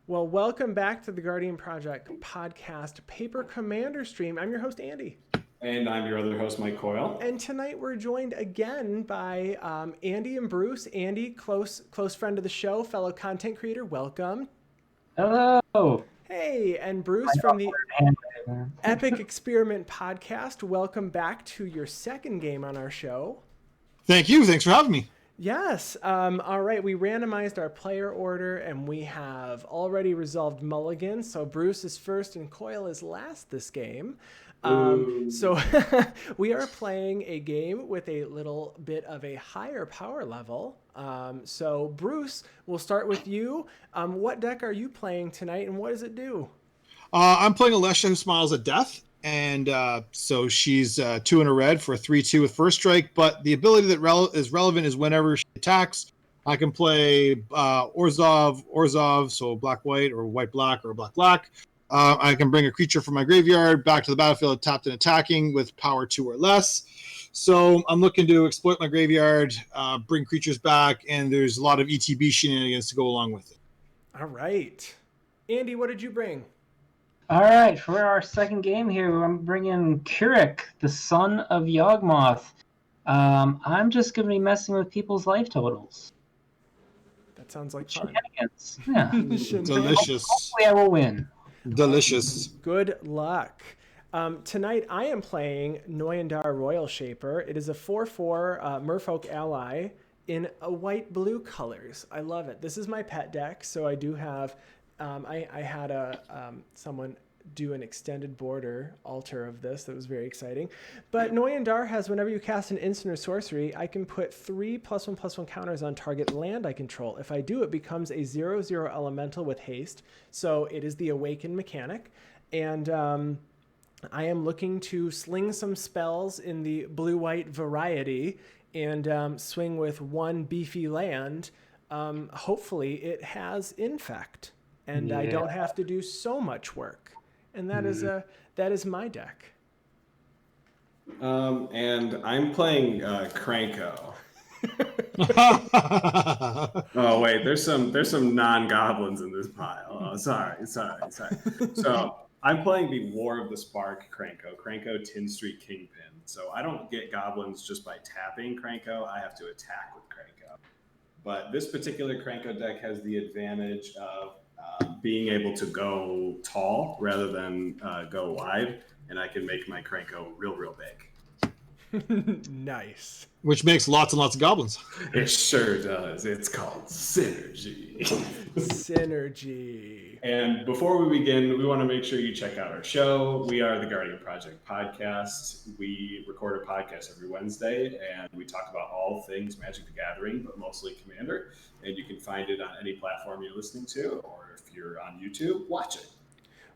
Well, welcome back to the Guardian Project podcast paper commander stream. I'm your host, Andy. And I'm your other host, Mike Coyle. And tonight we're joined again by Andy and Bruce. Andy, close friend of the show, fellow content creator. Welcome. Hello. Hey, and Bruce from the Epic Experiment podcast. Welcome back to your second game on our show. Thank you. Thanks for having me. Yes. All right. We randomized our player order and we have already resolved mulligans. So Bruce is first and Coyle is last this game. So we are playing a game with a little bit of a higher power level. So Bruce, we'll start with you. What deck are you playing tonight and what does it do? I'm playing Alesha, who smiles at death. And so she's 2 in a red for a 3/2 with first strike. But the ability that is relevant is whenever she attacks, I can play Orzhov, so black-white or white-black or black-black. I can bring a creature from my graveyard back to the battlefield tapped and attacking with power 2 or less. So I'm looking to exploit my graveyard, bring creatures back, and there's a lot of ETB shenanigans to go along with it. All right. Andy, what did you bring? All right, for our second game here, I'm bringing Keurig, the son of Yawgmoth. I'm just going to be messing with people's life totals. That sounds like fun. Shenanigans. Yeah. Delicious. Hopefully I will win. Delicious. Good luck. Tonight I am playing Noyan Dar Roil Shaper. It is a 4/4 Merfolk ally in a white-blue colors. I love it. This is my pet deck, so I do have... I had someone do an extended border altar of this that was very exciting. But Noyan Dar has, whenever you cast an instant or sorcery, I can put 3 +1/+1 counters on target land I control. If I do, it becomes a 0/0 elemental with haste. So it is the Awaken mechanic. And I am looking to sling some spells in the blue-white variety and swing with 1 beefy land. Hopefully it has Infect. And I don't have to do so much work. And that is my deck. And I'm playing Krenko. Oh wait, there's some non-goblins in this pile. Oh, sorry. So I'm playing the War of the Spark Krenko Tin Street Kingpin. So I don't get goblins just by tapping Krenko. I have to attack with Krenko. But this particular Krenko deck has the advantage of being able to go tall rather than go wide, and I can make my Krenko real big. Nice. Which makes lots and lots of goblins. It sure does. It's called synergy. Synergy. And before we begin, we want to make sure you check out our show. We are the Guardian Project podcast. We record a podcast every Wednesday, and we talk about all things Magic the Gathering, but mostly Commander. And you can find it on any platform you're listening to, or if you're on YouTube, watch it.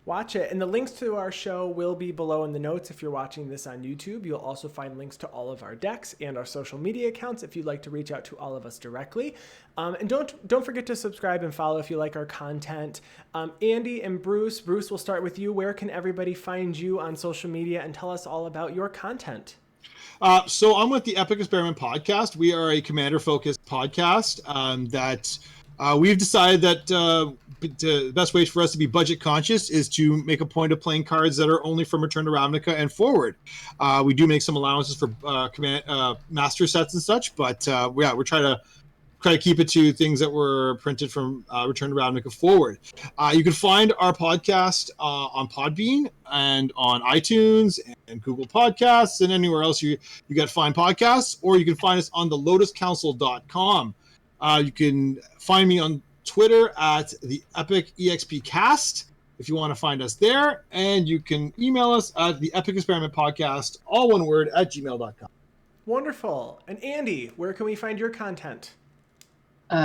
Watch it. And the links to our show will be below in the notes if you're watching this on YouTube. You'll also find links to all of our decks and our social media accounts if you'd like to reach out to all of us directly. And don't forget to subscribe and follow if you like our content. Andy and Bruce, we'll start with you. Where can everybody find you on social media and tell us all about your content? So I'm with the Epic Experiment podcast. We are a commander-focused podcast that we've decided that the best way for us to be budget conscious is to make a point of playing cards that are only from Return to Ravnica and forward. We do make some allowances for master sets and such, but we're trying to keep it to things that were printed from Return to Ravnica forward. You can find our podcast on Podbean and on iTunes and Google Podcasts and anywhere else you got fine podcasts, or you can find us on the lotuscouncil.com. You can find me on Twitter at the Epic EXP Cast if you want to find us there, and you can email us at the Epic Experiment Podcast, all one word, at gmail.com. Wonderful. And Andy, where can we find your content? You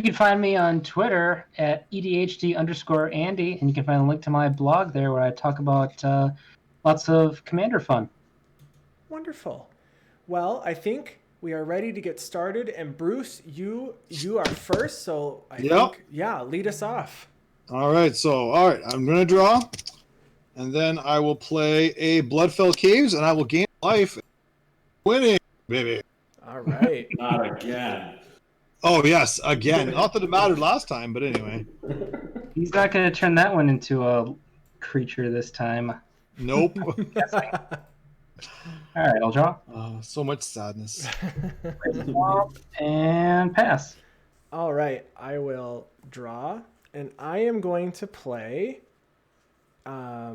can find me on Twitter at EDHD_Andy, and you can find a link to my blog there where I talk about lots of Commander fun. Wonderful. Well, I think we are ready to get started. And Bruce, you are first, so I think, lead us off. All right, I'm going to draw, and then I will play a Bloodfell Caves, and I will gain life. Winning, baby. All right. Not again. Oh yes, again. Not that it mattered last time, but anyway. He's not going to turn that one into a creature this time. Nope. All right, I'll draw. So much sadness. And pass. All right, I will draw, and I am going to play a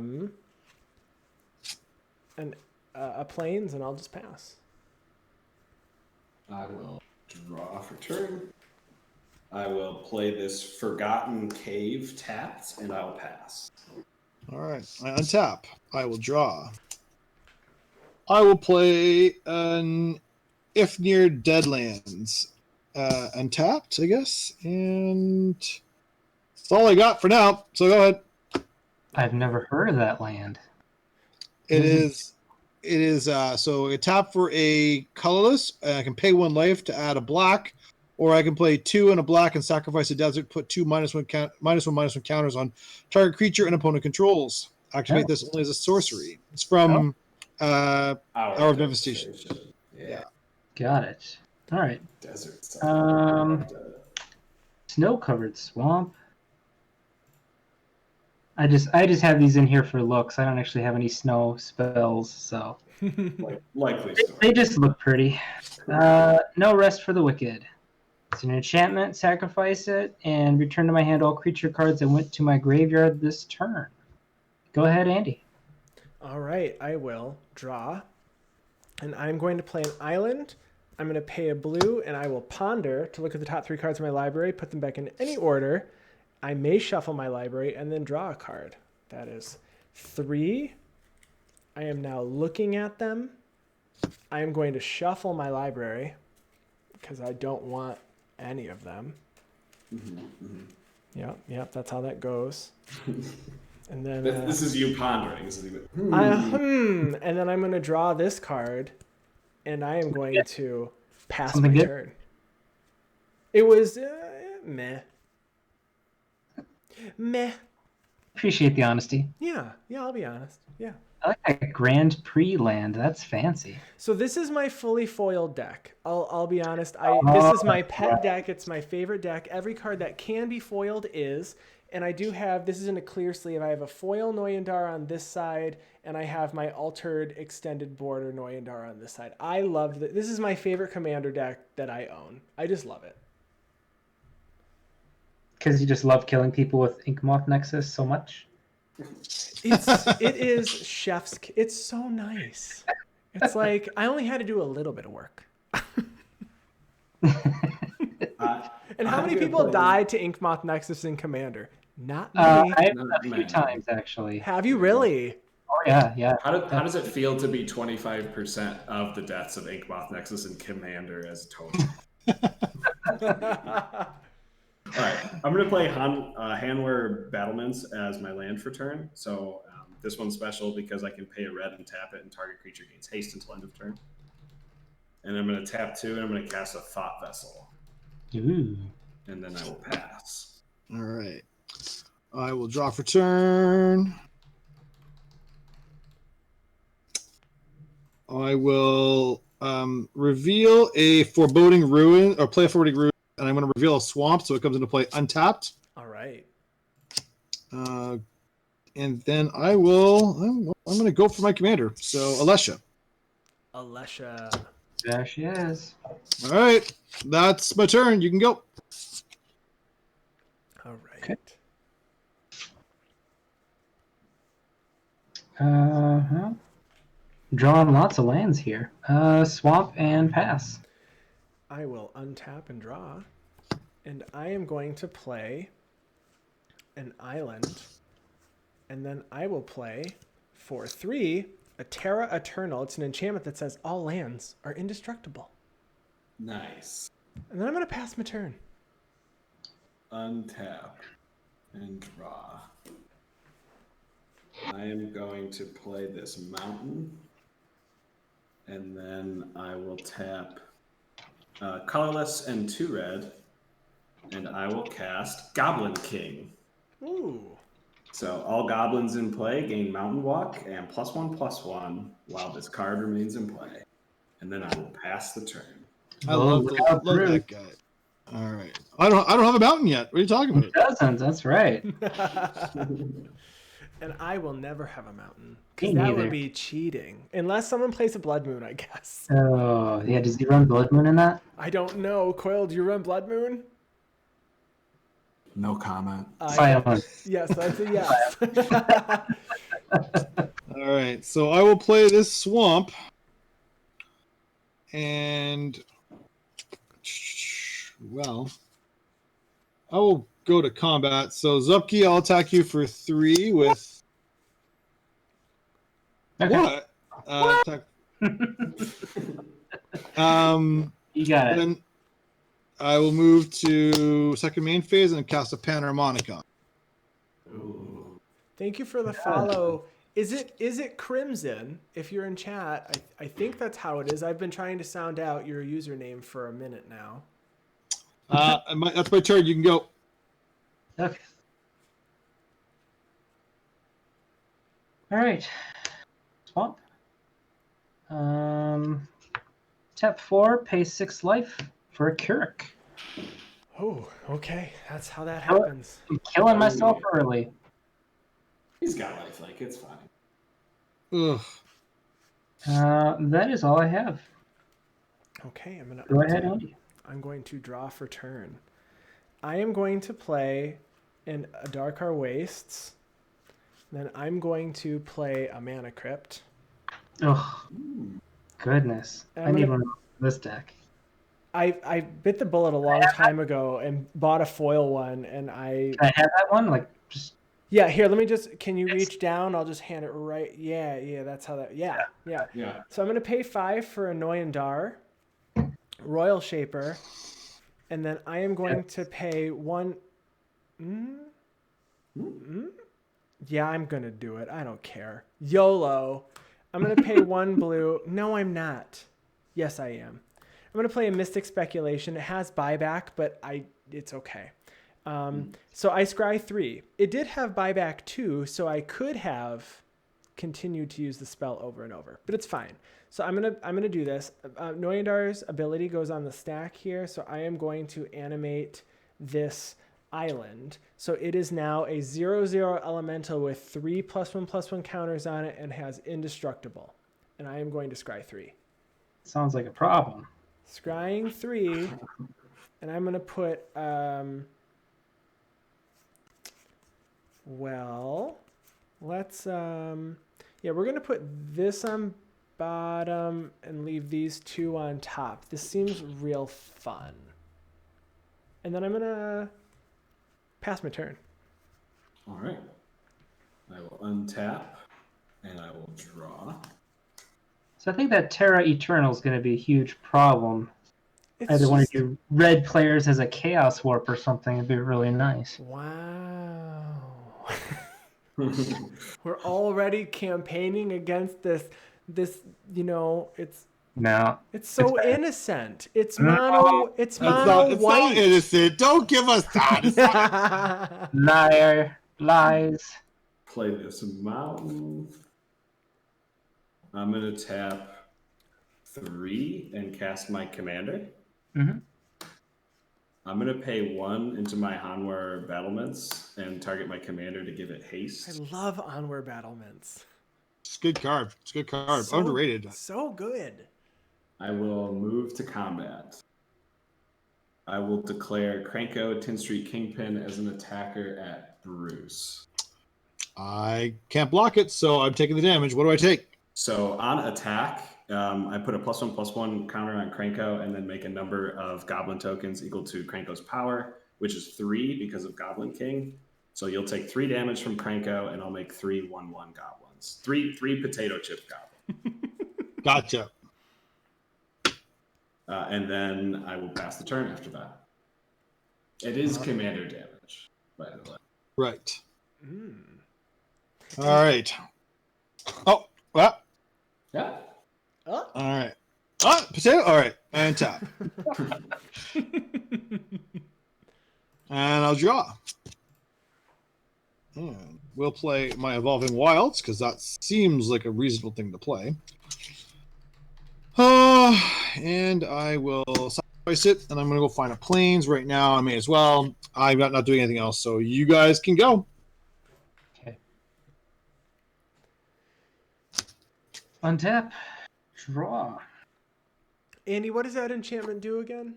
plains, and I'll just pass. I will draw for turn. I will play this Forgotten Cave tapped, and I'll pass. All right, I untap. I will draw. I will play an If Near Deadlands. Untapped, I guess. And that's all I got for now. So go ahead. I've never heard of that land. It is so a tap for a colorless. I can pay 1 life to add a black, or I can play 2 and a black and sacrifice a desert, put 2 -1 counters on target creature and opponent controls. Activate this only as a sorcery. It's from Hour of Devastation. Yeah. Got it. All right. Desert. Snow-covered swamp. I just have these in here for looks. I don't actually have any snow spells, so Likely. they just look pretty. No rest for the wicked. It's an enchantment. Sacrifice it and return to my hand all creature cards that went to my graveyard this turn. Go ahead, Andy. All right, I will draw, and I'm going to play an island. I'm going to pay a blue, and I will ponder to look at the top 3 cards of my library, put them back in any order. I may shuffle my library and then draw a card. That is 3. I am now looking at them. I am going to shuffle my library because I don't want any of them. Yep, that's how that goes. And then this is you pondering. and then I'm going to draw this card, and I am going to pass Something my good? turn. It was meh. Appreciate the honesty. Yeah, I'll be honest. Yeah. I like that Grand Prix land. That's fancy. So this is my fully foiled deck. I'll be honest. This is my pet deck. It's my favorite deck. Every card that can be foiled is, and I do have, this is in a clear sleeve. I have a foil Noyan Dar on this side, and I have my altered extended border Noyan Dar on this side. I love it. This is my favorite commander deck that I own. I just love it. Because you just love killing people with Yawgmoth Nexus so much? It is chef's. It's so nice. It's like I only had to do a little bit of work. And how many people died to Yawgmoth Nexus in Commander? Not me. I've a few times, actually. Have you really? Oh, yeah. How does it feel to be 25% of the deaths of Yawgmoth Nexus and Commander as a total? All right, I'm going to play Hanweir Battlements as my land for turn. So this one's special because I can pay a red and tap it, and target creature gains haste until end of turn. And I'm going to tap 2, and I'm going to cast a Thought Vessel. Ooh. And then I will pass. All right. I will draw for turn. I will reveal a Foreboding Ruin, or play a Foreboding Ruin, and I'm going to reveal a Swamp, so it comes into play untapped. All right. And then I'm going to go for my commander. So Alesha. There she is. All right. That's my turn. You can go. All right. Okay. Drawing lots of lands here. Swamp and pass. I will untap and draw, and I am going to play an island, and then I will play for 3 a Terra Eternal. It's an enchantment that says all lands are indestructible. Nice. And then I'm going to pass my turn. Untap and draw. I am going to play this mountain, and then I will tap colorless and 2 red, and I will cast Goblin King. Ooh. So all goblins in play gain Mountain Walk and +1/+1 while this card remains in play. And then I will pass the turn. I love that guy. All right. I don't have a mountain yet. What are you talking It about? doesn't. That's right. And I will never have a mountain Me because that neither. would be cheating, unless someone plays a blood moon, I guess. Oh, yeah. Does he run Blood Moon in that? I don't know. Coil, do you run blood moon? No comment. Silence. Yes, that's a yes. All right. So I will play this swamp. And, well, I will go to combat. So, Zupke, I'll attack you for 3 with... Okay. What? Attack. You got it. Then I will move to second main phase and cast a Panharmonicon. Ooh. Thank you for the follow. Is it Crimson? If you're in chat, I think that's how it is. I've been trying to sound out your username for a minute now. That's my turn. You can go. Okay. All right. Swamp. Tap 4, pay 6 life for a Keurig. Oh, okay. That's how that Oh. happens. I'm killing myself early. He's got life, like it's fine. Ugh. That is all I have. Okay, I'm gonna Go ahead, Andy. I'm going to draw for turn. I am going to play a Darkar Wastes. Then I'm going to play a Mana Crypt. Oh, goodness. I need one of this deck. I bit the bullet a long time ago and bought a foil one, and Can I have that one? Like, just... Yeah, here, let me just, can you reach down? I'll just hand it right. Yeah, that's how that, yeah. Yeah. So I'm going to pay 5 for a Noyan Dar, Roil Shaper, and then I am going to pay 1. Yeah, I'm going to do it. I don't care. YOLO. I'm going to pay 1 blue. No, I'm not. Yes, I am. I'm going to play a Mystic Speculation. It has buyback, but it's okay. So I scry 3. It did have buyback 2, so I could have continued to use the spell over and over, but it's fine. So I'm gonna do this. Noyan Dar's ability goes on the stack here, so I am going to animate this island. So it is now a 0/0 elemental with 3 +1/+1 counters on it and has indestructible. And I am going to scry 3. Sounds like a problem. Scrying 3, and I'm gonna put well, let's yeah, we're gonna put this on bottom and leave these 2 on top. This seems real fun. And then I'm gonna pass my turn. All right. I will untap and I will draw. So I think that Terra Eternal is going to be a huge problem. It's Either one of just- your red players has a Chaos Warp or something. It'd be really nice. Wow. We're already campaigning against this, it's No. it's so bad. innocent. It's mono It's not white. innocent. Don't give us that. It's not- Liar. Lies. Play this mountain. I'm going to tap 3 and cast my commander. Mm-hmm. I'm going to pay 1 into my Hanwar Battlements and target my commander to give it haste. I love Onward Battlements. It's a good card. It's a good card. So- Underrated. So good. I will move to combat. I will declare Krenko, 10th Street Kingpin as an attacker at Bruce. I can't block it, so I'm taking the damage. What do I take? So on attack, I put a +1/+1 counter on Krenko and then make a number of goblin tokens equal to Krenko's power, which is 3 because of Goblin King. So you'll take 3 damage from Krenko and I'll make 3 1/1 goblins. 3 potato chip goblins. Gotcha. And then I will pass the turn after that. It is commander damage, by the way. Right. Mm. All right. Oh, well. Yeah. Oh. All right. Potato. All right. And tap. And I'll draw. And we'll play my Evolving Wilds because that seems like a reasonable thing to play. And I will sacrifice it, and I'm going to go find a plains right now. I may as well. I'm not doing anything else, so you guys can go. Okay. Untap. Draw. Andy, what does that enchantment do again?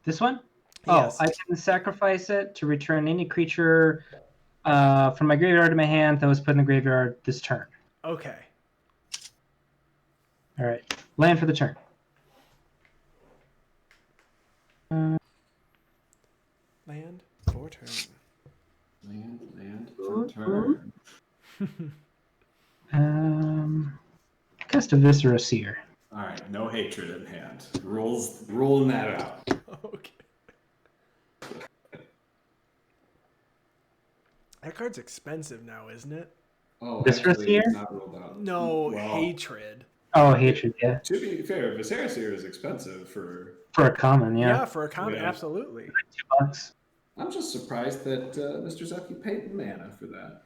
This one? Yes. Oh, I can sacrifice it to return any creature from my graveyard to my hand that was put in the graveyard this turn. Okay. All right. Land for the turn. Land for turn. Land for turn. Cast a Viscera Seer. All right, no hatred in hand. Ruling that out. Okay. That card's expensive now, isn't it? Oh, Viscera actually, Seer? it's not ruled out. No, Well, hatred. Oh, hatred, yeah. To be fair, Viscera Seer is expensive for. For a common, Yeah, yeah. for a common, Yeah. absolutely. $2. I'm just surprised that Mr. Zupke paid mana for that.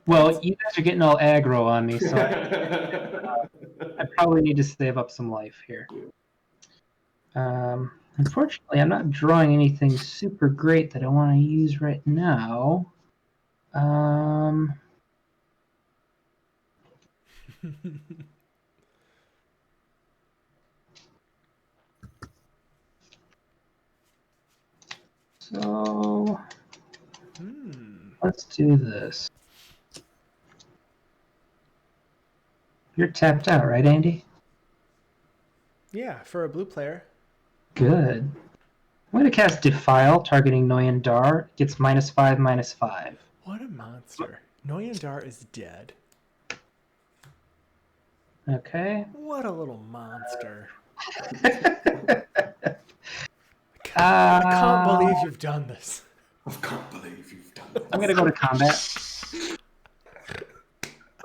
Well, you guys are getting all aggro on me, so I probably need to save up some life here. Unfortunately, I'm not drawing anything super great that I want to use right now. So let's do this. You're tapped out, right, Andy? Yeah, for a blue player. Good. I'm going to cast Defile, targeting Noyan Dar. Gets -5/-5. What a monster. Noyan Dar is dead. Okay. What a little monster. I I can't believe you've done this. I can't believe you've done that. I'm going to go to combat.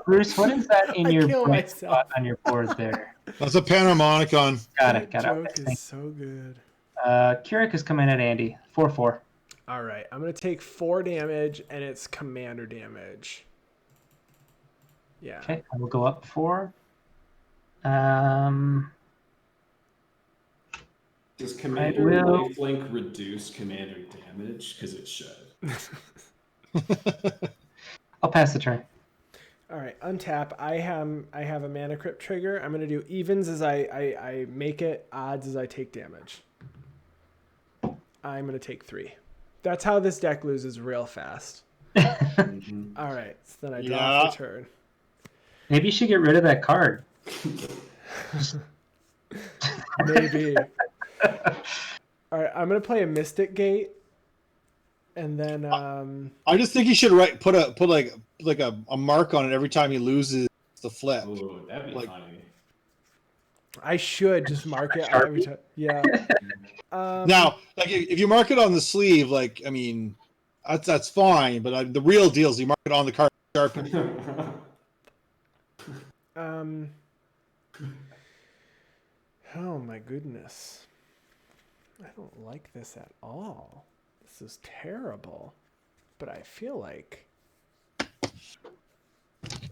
Bruce, what is that in I your kill bright myself. spot on your board there? That's a Panharmonicon. Got it. That Got joke it. is so good. Keurig is coming at Andy. 4/4. All right, I'm going to take 4 damage, and it's commander damage. Yeah. Okay, I will go up 4. Does Commander will- Lifelink reduce commander damage? Because it should. I'll pass the turn. All right, untap. I have a mana crypt trigger. I'm going to do evens as I make it, odds as I take damage. I'm going to take 3. That's how this deck loses real fast. All right, so then I draw for turn. Maybe you should get rid of that card. Maybe. All right, I'm going to play a Mystic Gate. And then I just think he should put a mark on it every time he loses the flip. Ooh, that'd be funny. I should just mark it every time. Yeah. Now, like if you mark it on the sleeve, like I mean, that's fine. But the real deal is you mark it on the card. Oh my goodness. I don't like this at all. This is terrible. But I feel like...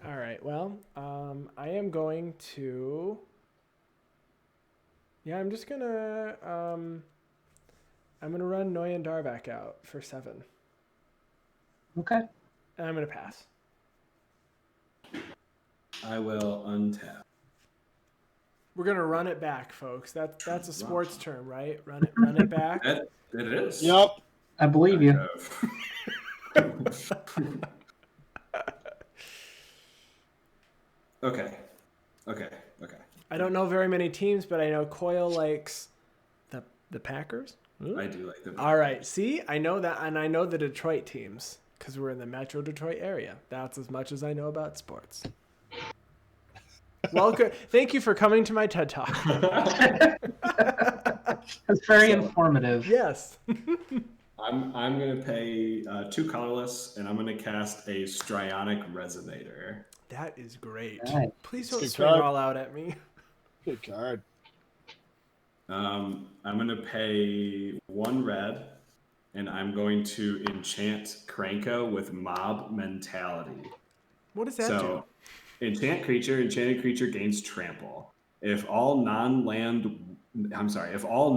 All right, well, I am going to... Yeah, I'm just gonna... I'm gonna run Noyan Dar back out for 7. Okay. And I'm gonna pass. I will untap. We're gonna run it back, folks. That's a sports term, right? Run it back. It is. Yep. I believe you. Okay. I don't know very many teams, but I know Coyle likes the Packers. I do like them. All right, see, I know that, and I know the Detroit teams because we're in the Metro Detroit area. That's as much as I know about sports. Welcome. Thank you for coming to my TED Talk. That's very informative. Yes. I'm gonna pay 2 colorless, and I'm gonna cast a Strionic Resonator. That is great. Nice. Please don't Good swing card. all out at me. Good card. I'm gonna pay 1 red, and I'm going to enchant Krenko with Mob Mentality. What does that do? So, enchanted creature gains trample. if all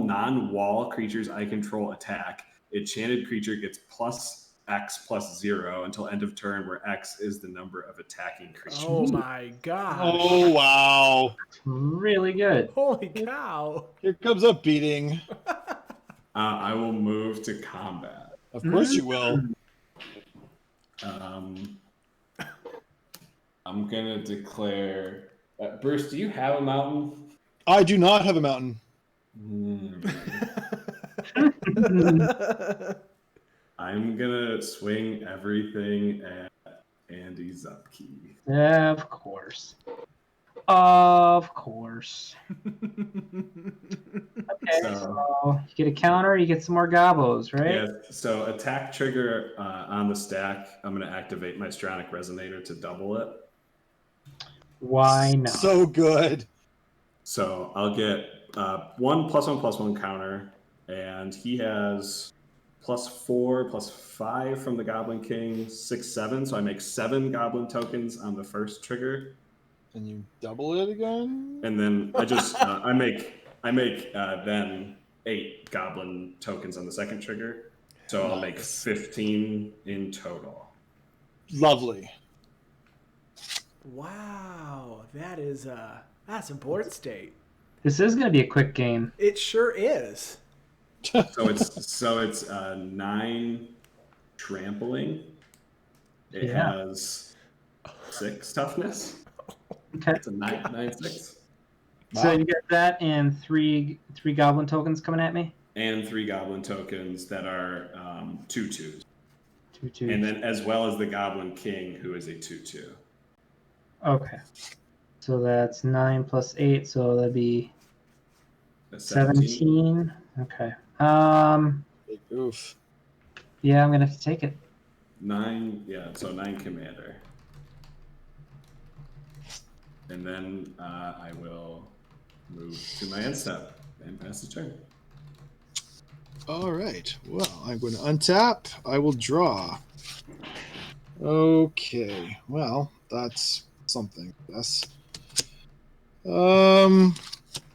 non-wall creatures I control attack, enchanted creature gets plus X plus 0 until end of turn, where X is the number of attacking creatures. Oh my gosh. Oh, wow. Really good. Holy cow. Here comes a beating. I will move to combat. Of course you will. I'm gonna declare. Bruce, do you have a mountain? I do not have a mountain. I'm gonna swing everything at Andy Zupke. Of course. Of course. Okay, so you get a counter, you get some more gobos, right? Yeah, so attack trigger on the stack, I'm going to activate my Stronic Resonator to double it. Why not? So good. So I'll get 1+1/+1 counter, and he has +4/+5 from the Goblin King, 6, 7. So I make 7 Goblin tokens on the first trigger. And you double it again? And then I just I make then 8 Goblin tokens on the second trigger. So I'll make 15 in total. Lovely. Wow, that's a board state. This is going to be a quick game. It sure is. So it's 9 trampling. It has 6 toughness. Okay. It's a 9/6. So you get that and three goblin tokens coming at me? And 3 Goblin tokens that are 2/2s. 2/2. And then as well as the Goblin King, who is a 2/2. Okay. So that's 9 plus 8, so that'd be That's 17. Okay. Oof. Yeah, I'm gonna have to take it. 9, yeah, so 9 commander. And then I will move to my end step and pass the turn. All right. Well, I'm going to untap. I will draw. Okay. Well, that's something. Yes. Well,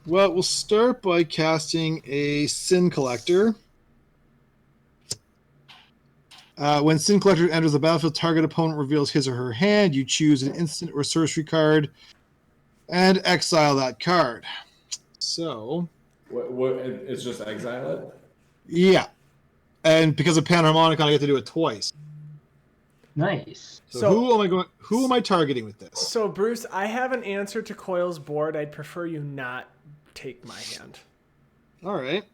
we'll start by casting a Sin Collector. When Sin Collector enters the battlefield, target opponent reveals his or her hand. You choose an instant or sorcery card and exile that card. So, What? It's just exile it? yeah. And because of Panharmonicon, I get to do it twice. Nice. So who am I targeting with this? So Bruce, I have an answer to Coil's board. I'd prefer you not take my hand. All right.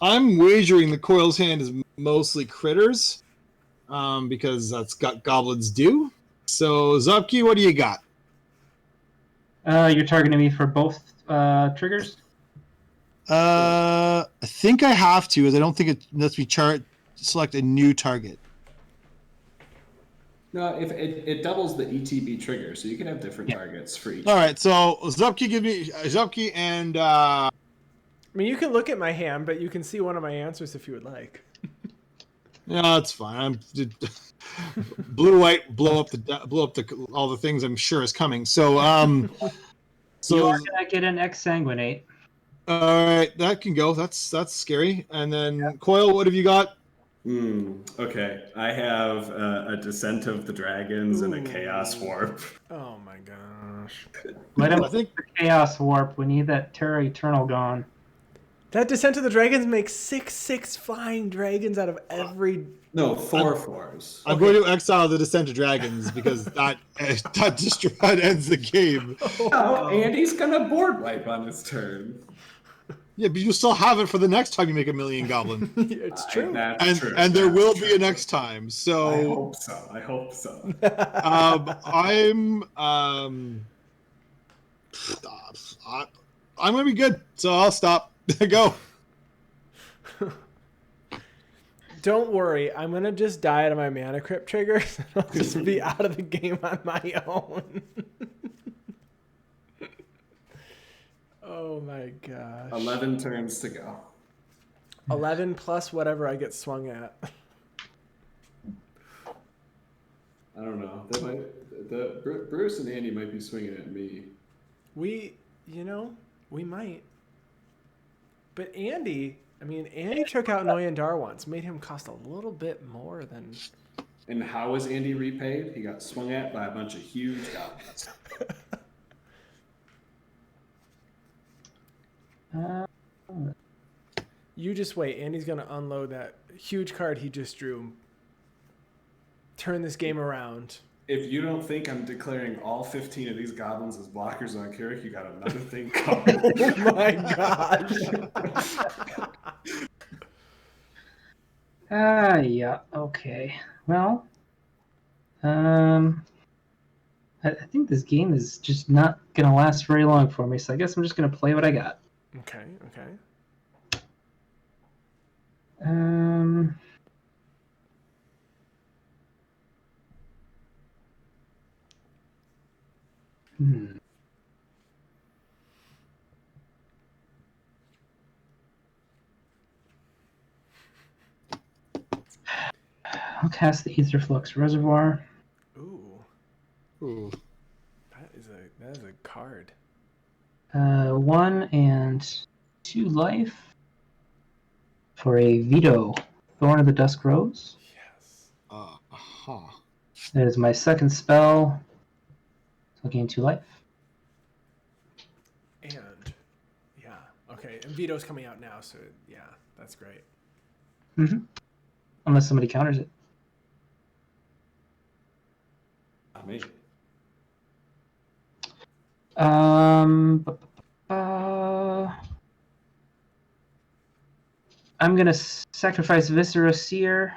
I'm wagering the Coil's hand is mostly critters, because that's got goblins do. So Zupke, what do you got? You're targeting me for both triggers? I think I have to, as I don't think it lets me select a new target. No, if it doubles the ETB trigger, so you can have different targets for each. All right, so Zupke and. I mean, you can look at my hand, but you can see one of my answers if you would like. Yeah, that's fine. Blue white blow up all the things I'm sure is coming. So You are gonna get an exsanguinate. All right, that can go. That's scary. And then Coil, what have you got? Okay, I have a Descent of the Dragons and a Chaos Warp. Oh my gosh. Let him think the Chaos Warp. We need that Terra Eternal gone. That Descent of the Dragons makes 6/6 flying dragons out of every... No, 4/4s. I'm going to exile the Descent of Dragons because that ends the game. Oh, Andy's gonna board wipe on his turn. Yeah, but you still have it for the next time you make a million goblin. It's true. And there will be a next time. So I hope so. I'm gonna be good. So I'll stop. Go. Don't worry, I'm gonna just die out of my mana crypt triggers. I'll just be out of the game on my own. Oh my gosh. 11 turns to go. 11 plus whatever I get swung at. I don't know. Bruce and Andy might be swinging at me. We might. But Andy took out Noyan Dar once, made him cost a little bit more than. And how was Andy repaid? He got swung at by a bunch of huge goblins. You just wait. Andy's going to unload that huge card he just drew. Turn this game around. If you don't think I'm declaring all 15 of these goblins as blockers on Keurig, you got another thing coming. Oh my gosh. Yeah, okay. Well, I think this game is just not going to last very long for me, so I guess I'm just going to play what I got. Okay. I'll cast the Aetherflux Reservoir. Ooh. That is a card. 1 and 2 life for a Veto Thorn of the Dusk Rose. Yes. That is my second spell. So I'll gain 2 life. And yeah, okay. And Veto's coming out now, so yeah, that's great. Mm-hmm. Unless somebody counters it. Not me. I'm gonna sacrifice Viscera Seer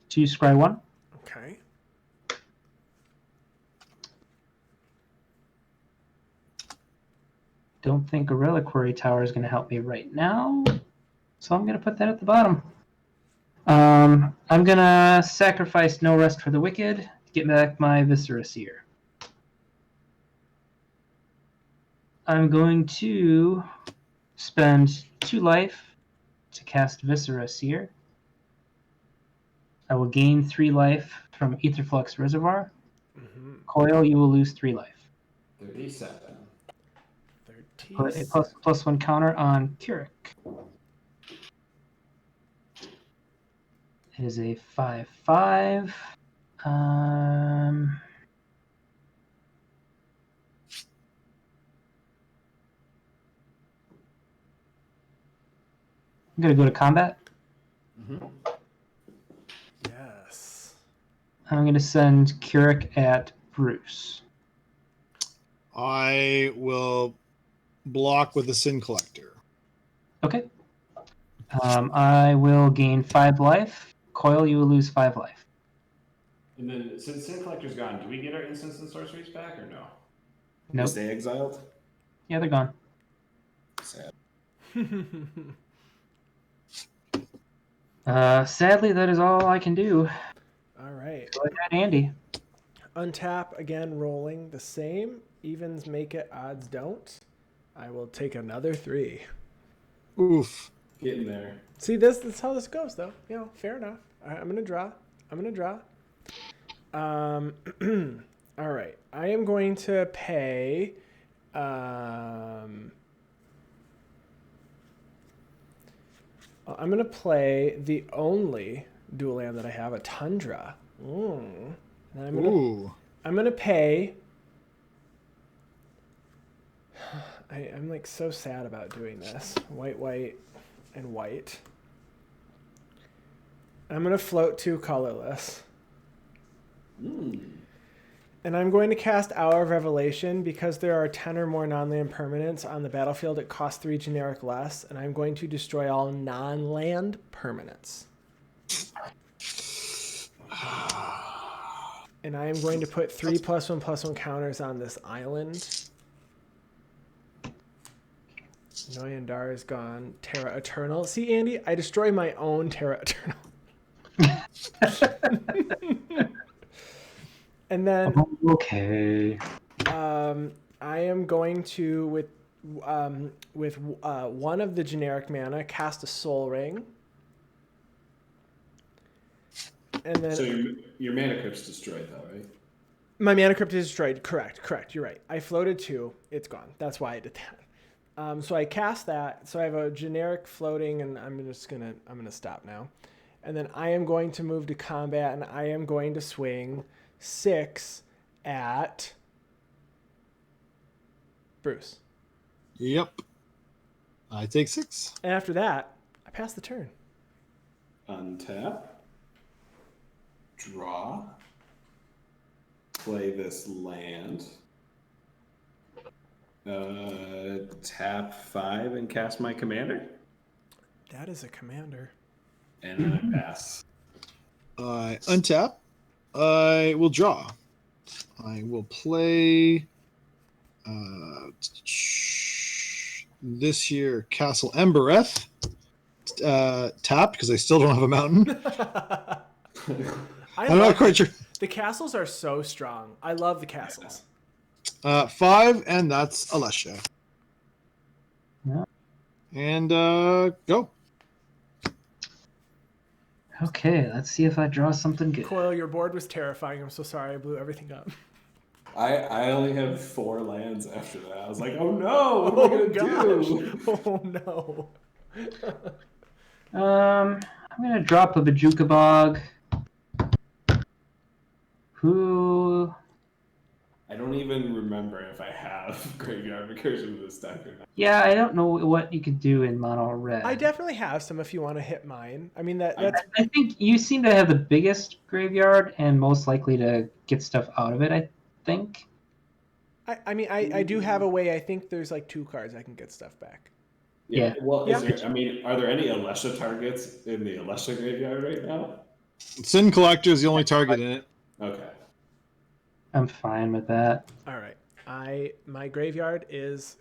to scry 1. Okay. Don't think a Reliquary Tower is gonna help me right now, so I'm gonna put that at the bottom. I'm gonna sacrifice No Rest for the Wicked to get back my Viscera Seer. I'm going to spend 2 life to cast Viscera Seer. I will gain 3 life from Aetherflux Reservoir. Mm-hmm. Coil, you will lose 3 life. 37. Put a +1 counter on Keurig. It is a 5/5. I'm gonna go to combat. Mm-hmm. Yes. I'm gonna send Keurig at Bruce. I will block with the Sin Collector. Okay. I will gain 5 life. Coil, you will lose 5 life. And then, since Sin Collector's gone, do we get our instants and sorceries back or no? Nope. Will stay exiled? Yeah, they're gone. Sad. Sadly, that is all I can do. All right. Go ahead, Andy. Untap again, rolling the same. Evens make it, odds don't. I will take another 3. Oof. Getting there. See, that's how this goes, though. Fair enough. All right, I'm gonna draw. All right. I am going to pay. I'm gonna play the only dual land that I have, a Tundra. And I'm gonna pay. I'm like so sad about doing this. White, and white. I'm gonna float 2 colorless. And I'm going to cast Hour of Revelation because there are 10 or more non-land permanents on the battlefield. It costs 3 generic less, and I'm going to destroy all non-land permanents. And I am going to put 3 +1/+1 counters on this island. Noyan Dar is gone. Terra Eternal. See, Andy, I destroy my own Terra Eternal. And then okay. I am going to with one of the generic mana cast a Soul Ring. And then So your mana crypt's destroyed though, right? My mana crypt is destroyed. Correct. You're right. I floated 2. It's gone. That's why I did that. So I cast that. So I have a generic floating, and I'm gonna stop now. And then I am going to move to combat, and I am going to swing 6 at Bruce. Yep. I take 6. And after that, I pass the turn. Untap. Draw. Play this land. Tap 5 and cast my commander. That is a commander. And I pass. I untap. I will draw. I will play this year Castle Embereth. Tap because I still don't have a mountain. I'm not quite sure. The castles are so strong. I love the castles. 5, and that's Alesha. Yeah. And go. Okay, let's see if I draw something good. Coil, your board was terrifying. I'm so sorry. I blew everything up. I only have 4 lands after that. I was like, oh no, what am I gonna do? Oh no. I'm gonna drop a Bajuka Bog. Who? I don't even remember if I have Graveyard Recursion in this deck or not. Yeah, I don't know what you could do in mono red. I definitely have some if you want to hit mine. I mean that's I think you seem to have the biggest graveyard and most likely to get stuff out of it, I think. I do have a way. I think there's like 2 cards I can get stuff back. Yeah. Well, Yeah. are there any Alesha targets in the Alesha graveyard right now? Sin Collector is the only target in it. Okay. I'm fine with that. All right. My graveyard is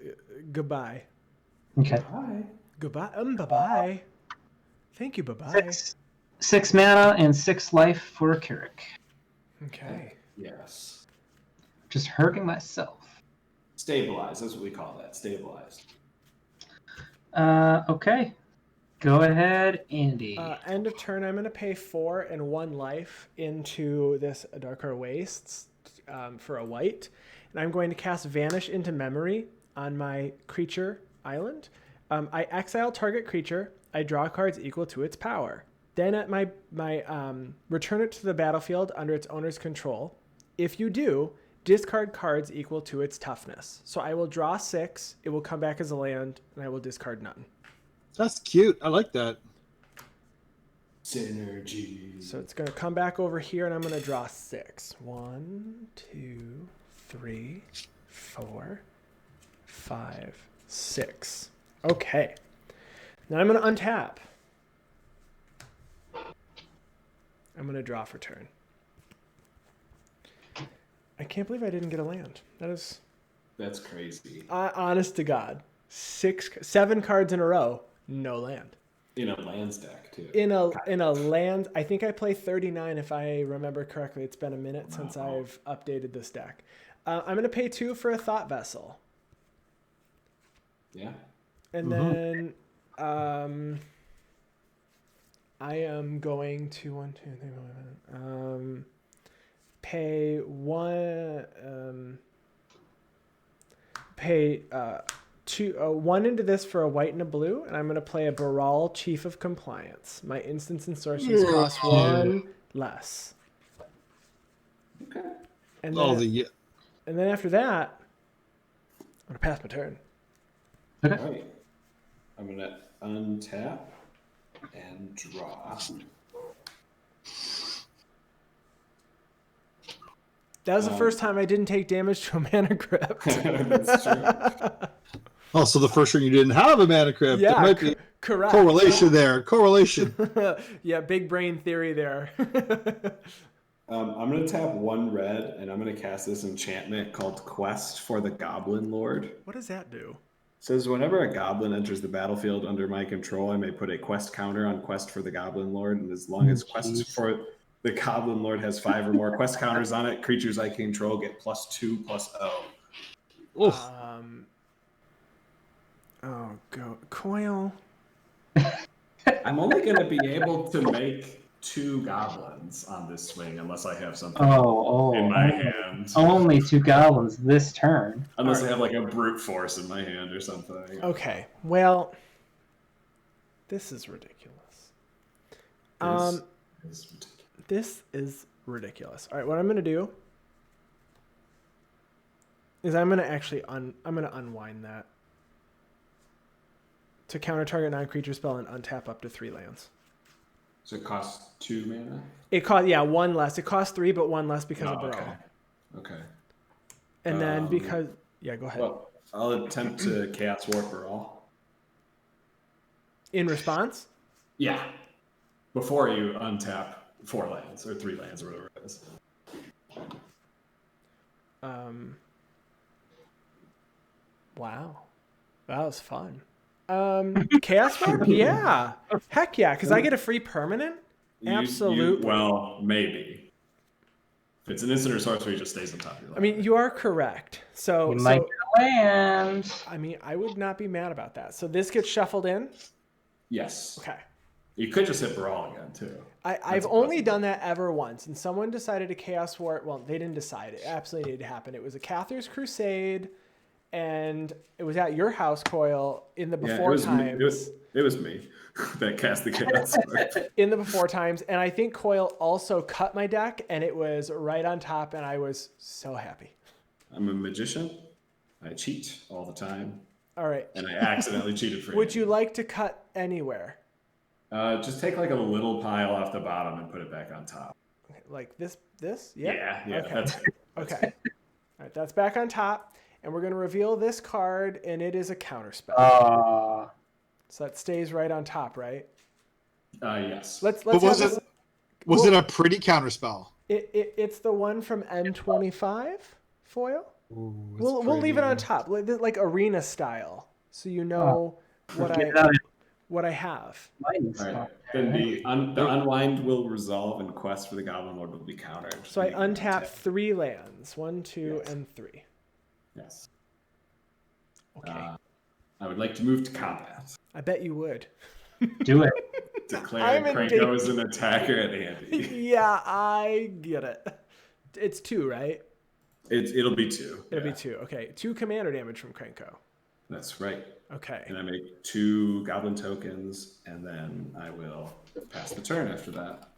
goodbye. Okay. Hi. Goodbye. Bye-bye. Thank you. Bye-bye. 6 mana and 6 life for a Carrick. Okay. Yes. Just hurting myself. Stabilize. That's what we call that. Stabilize. Okay. Go ahead, Andy. End of turn, I'm going to pay 4 and 1 life into this Darker Wastes for a white. And I'm going to cast Vanish into Memory on my creature island. I exile target creature. I draw cards equal to its power. Then at my return it to the battlefield under its owner's control. If you do, discard cards equal to its toughness. So I will draw 6. It will come back as a land, and I will discard none. That's cute. I like that. Synergy. So it's going to come back over here, and I'm going to draw 6. 1, 2, 3, 4, 5, 6. Okay. Now I'm going to untap. I'm going to draw for turn. I can't believe I didn't get a land. That's crazy. Honest to God. 7 cards in a row, no land. In a lands deck too. In a land, I think I play 39 if I remember correctly. It's been a minute since I've updated this deck. I'm going to pay 2 for a Thought Vessel. Yeah. And then I am going to 1, 2, 3, 4, pay 1 pay 1 into this for a white and a blue, and I'm going to play a Baral, Chief of Compliance. My instants and sorceries cost 1 less. Okay. And then after that, I'm going to pass my turn. All right. I'm gonna untap and draw. That was the first time I didn't take damage to a mana crypt. That's true. Also, the first turn you didn't have a mana crypt. Yeah, there might be correct. correlation there. Correlation. Yeah, big brain theory there. I'm gonna tap 1 red, and I'm gonna cast this enchantment called Quest for the Goblin Lord. What does that do? Says whenever a goblin enters the battlefield under my control, I may put a quest counter on Quest for the Goblin Lord, and as long as Quest for the Goblin Lord has 5 or more quest counters on it, creatures I control get +2/+0. Coil. I'm only going to be able to make 2 goblins on this swing unless I have something in my hand. Only 2 goblins this turn. Unless I have like a brute force in my hand or something. Okay. Well, this is ridiculous. This is ridiculous. All right, what I'm going to do is I'm going to actually unwind that to counter target non-creature spell and untap up to 3 lands. So it costs 2 mana? It cost 1 less. It costs 3, but 1 less because of Burrow. Okay. And then because go ahead. Well, I'll attempt to Chaos Warp Roil. In response? Yeah. Before you untap 4 lands or 3 lands or whatever it is. Wow. That was fun. Chaos Warp? Yeah. Heck yeah, because I get a free permanent? Absolutely. Well, maybe. If it's an instant or sorcery, it just stays on top of your line. I mean, you are correct. So you might get a land. I mean, I would not be mad about that. So this gets shuffled in? Yes. Okay. You could just hit Brawl again, too. I've only done that ever once, and someone decided to Chaos Warp. Well, they didn't decide. It absolutely did happen. It was a Cather's Crusade, and it was at your house, Coil, in the before times. It was me that cast the Chaos Warp. In the before times, and I think Coil also cut my deck, and it was right on top, and I was so happy. I'm a magician. I cheat all the time. All right. And I accidentally cheated for you. Would you like to cut anywhere? Just take like a little pile off the bottom and put it back on top. Okay, like this? Yeah. Yeah. Okay. That's good. Okay. All right, that's back on top, and we're going to reveal this card, and it is a counter spell. So that stays right on top, right? Yes. Let's. Was it a pretty counter spell? It's the one from N25 foil. Ooh, We'll leave it on top, like arena style, so you know what I have. Right. Then the unwind will resolve, and quest for the Goblin Lord will be countered. So I untap 3 lands, 1, 2, and 3. Yes. Okay. I would like to move to combat. I bet you would. Do it. Declare Krenko as an attacker at Andy. Yeah, I get it. It's 2, right? It'll be 2. It'll be 2. Okay, 2 commander damage from Krenko. That's right. Okay. And I make 2 goblin tokens, and then I will pass the turn after that.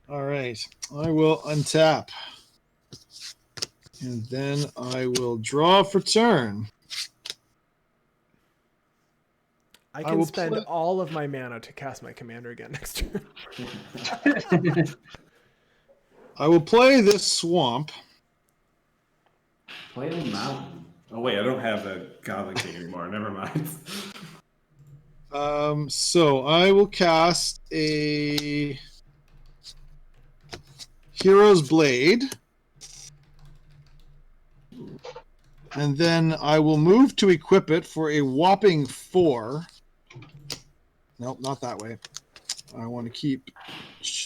All right. I will untap. And then I will draw for turn. I can spend all of my mana to cast my commander again next turn. I will play this swamp. Play the mountain. Oh wait, I don't have a Goblin King anymore. Never mind. So I will cast a Hero's Blade. And then I will move to equip it for a whopping 4. Nope, not that way. I want to keep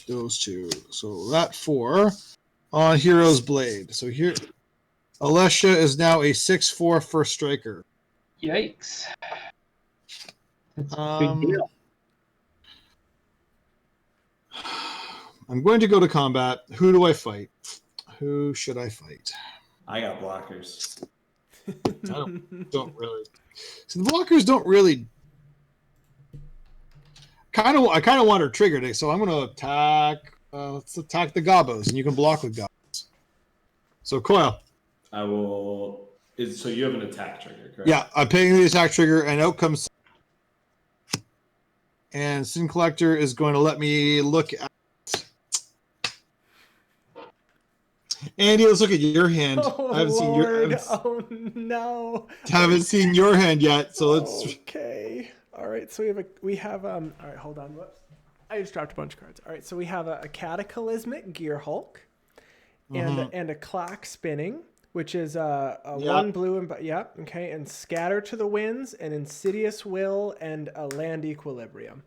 those 2. So that 4 on Hero's Blade. So here, Alesha is now a 6/4 first striker. Yikes. That's a big deal. I'm going to go to combat. Who do I fight? Who should I fight? I got blockers. I don't really. So the blockers don't really. I kind of want her triggered, so I'm going to attack. Let's attack the Gobos, and you can block with Gobos. So Coil. I will. So you have an attack trigger, correct? Yeah, I'm paying the attack trigger, and out comes. And Sin Collector is going to let me look at. Andy, let's look at your hand. Oh, I haven't seen Lord. Oh no! Haven't seen your hand yet, so let's. Okay. All right. So we have All right. Hold on. Whoops. I just dropped a bunch of cards. All right. So we have a Cataclysmic Gear Hulk, and a Clock Spinning, which is a 1 blue and okay, and Scatter to the Winds, and Insidious Will, and a Land Equilibrium.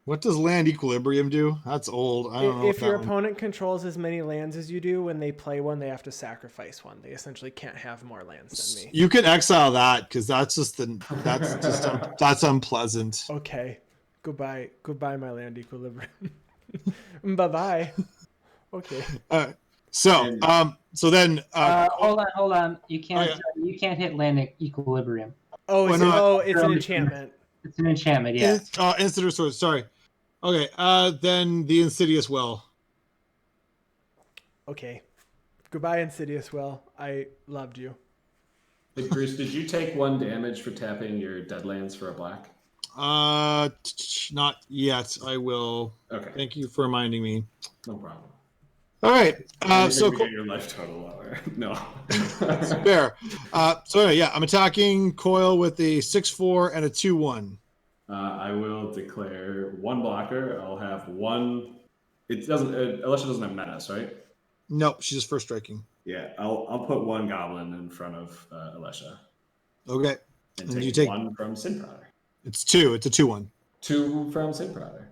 What does Land Equilibrium do? That's old. I don't know. If your opponent controls as many lands as you do, when they play one, they have to sacrifice one. They essentially can't have more lands than me. You can exile that because that's unpleasant. Okay. Goodbye, my land equilibrium. Bye. Okay. All right. So then. Hold on. You can't. Oh, You can't hit land equilibrium. Oh, Why not? it's an enchantment. It's an enchantment. Yeah. Instant sword. Sorry. Okay. Then the Insidious Well. Okay. Goodbye, Insidious Well. I loved you. Hey, Bruce, did you take 1 damage for tapping your Deadlands for a black? Not yet. I will. Okay. Thank you for reminding me. No problem. All right. So get your life total lower. No. Fair. I'm attacking Coil with a 6/4 and a 2/1. I will declare 1 blocker. I'll have 1. It doesn't. Alesha doesn't have menace, right? Nope, she's just first striking. Yeah, I'll put 1 goblin in front of Alesha. Okay. And you take take 1 from Sin Prodder. It's 2. It's a 2/1. 2 from Sin Prodder.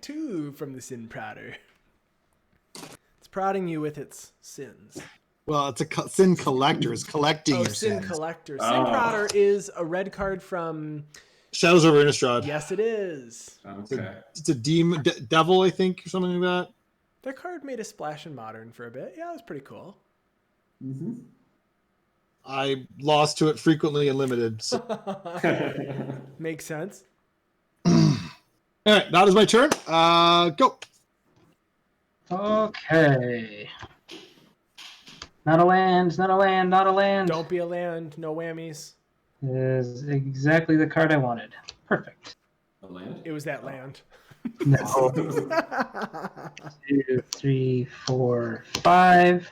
2 from the Sin Prodder. It's prodding you with its sins. Well, it's a sin collector. It's collecting your Sin sins. Collector. Sin Prodder is a red card from Shadows over Innistrad. Yes, it is. Okay. It's a demon, devil, I think, or something like that. That card made a splash in Modern for a bit. Yeah, it was pretty cool. Mm-hmm. I lost to it frequently and limited. So. Makes sense. All right, that is my turn. Go. Okay. Not a land. Not a land. Not a land. Don't be a land. No whammies. Is exactly the card I wanted. Perfect. A land? It was that land. No. 2, 3, 4, 5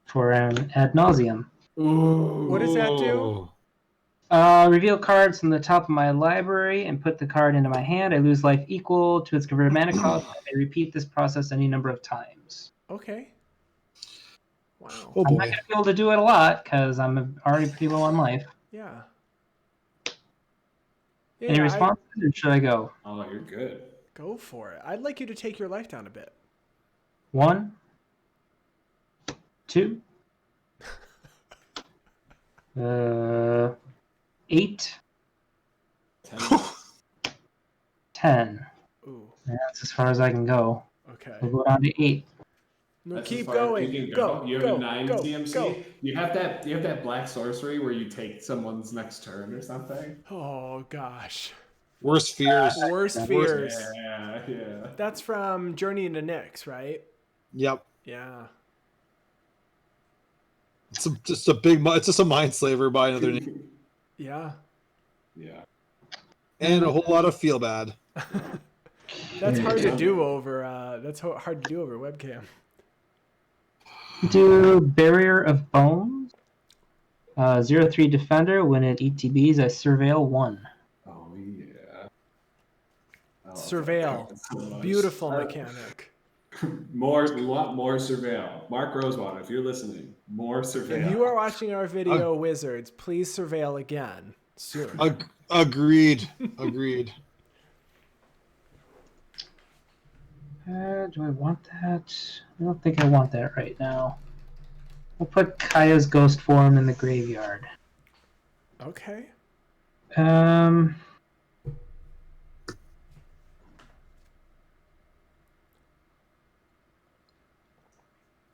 for an ad nauseum. Ooh. What does that do? Reveal cards from the top of my library and put the card into my hand. I lose life equal to its converted mana cost. I may repeat this process any number of times. Okay. Wow. Oh I'm boy. not going to be able to do it a lot because I'm already pretty low on life. Yeah. Any responses, or should I go? Oh, you're good. Go for it. I'd like you to take your life down a bit. 1, 2, 8, 10. Ooh. That's as far as I can go. Okay. We'll go down to 8. No, That's keep as far as going. you can Go. You have Go. a 9 Go. TMC. Go. You have that black sorcery where you take someone's next turn or something. Oh gosh. Worst fears. Worst fears. Yeah. That's from Journey into Nyx, right? Yep. Yeah. It's just a mind slaver by another name. Yeah. Yeah. And a whole lot of feel bad. That's hard to do over. Hard to do over webcam. Do Barrier of Bones. 0/3 Defender. When it ETBs, I surveil 1. Oh yeah. Surveil. Beautiful mechanic. We want more surveil. Mark Rosewater, if you're listening, more surveil. If you are watching our video, Wizards, please surveil again soon. Agreed. Do I want that? I don't think I want that right now. I'll put Kaya's Ghost Form in the graveyard. Okay.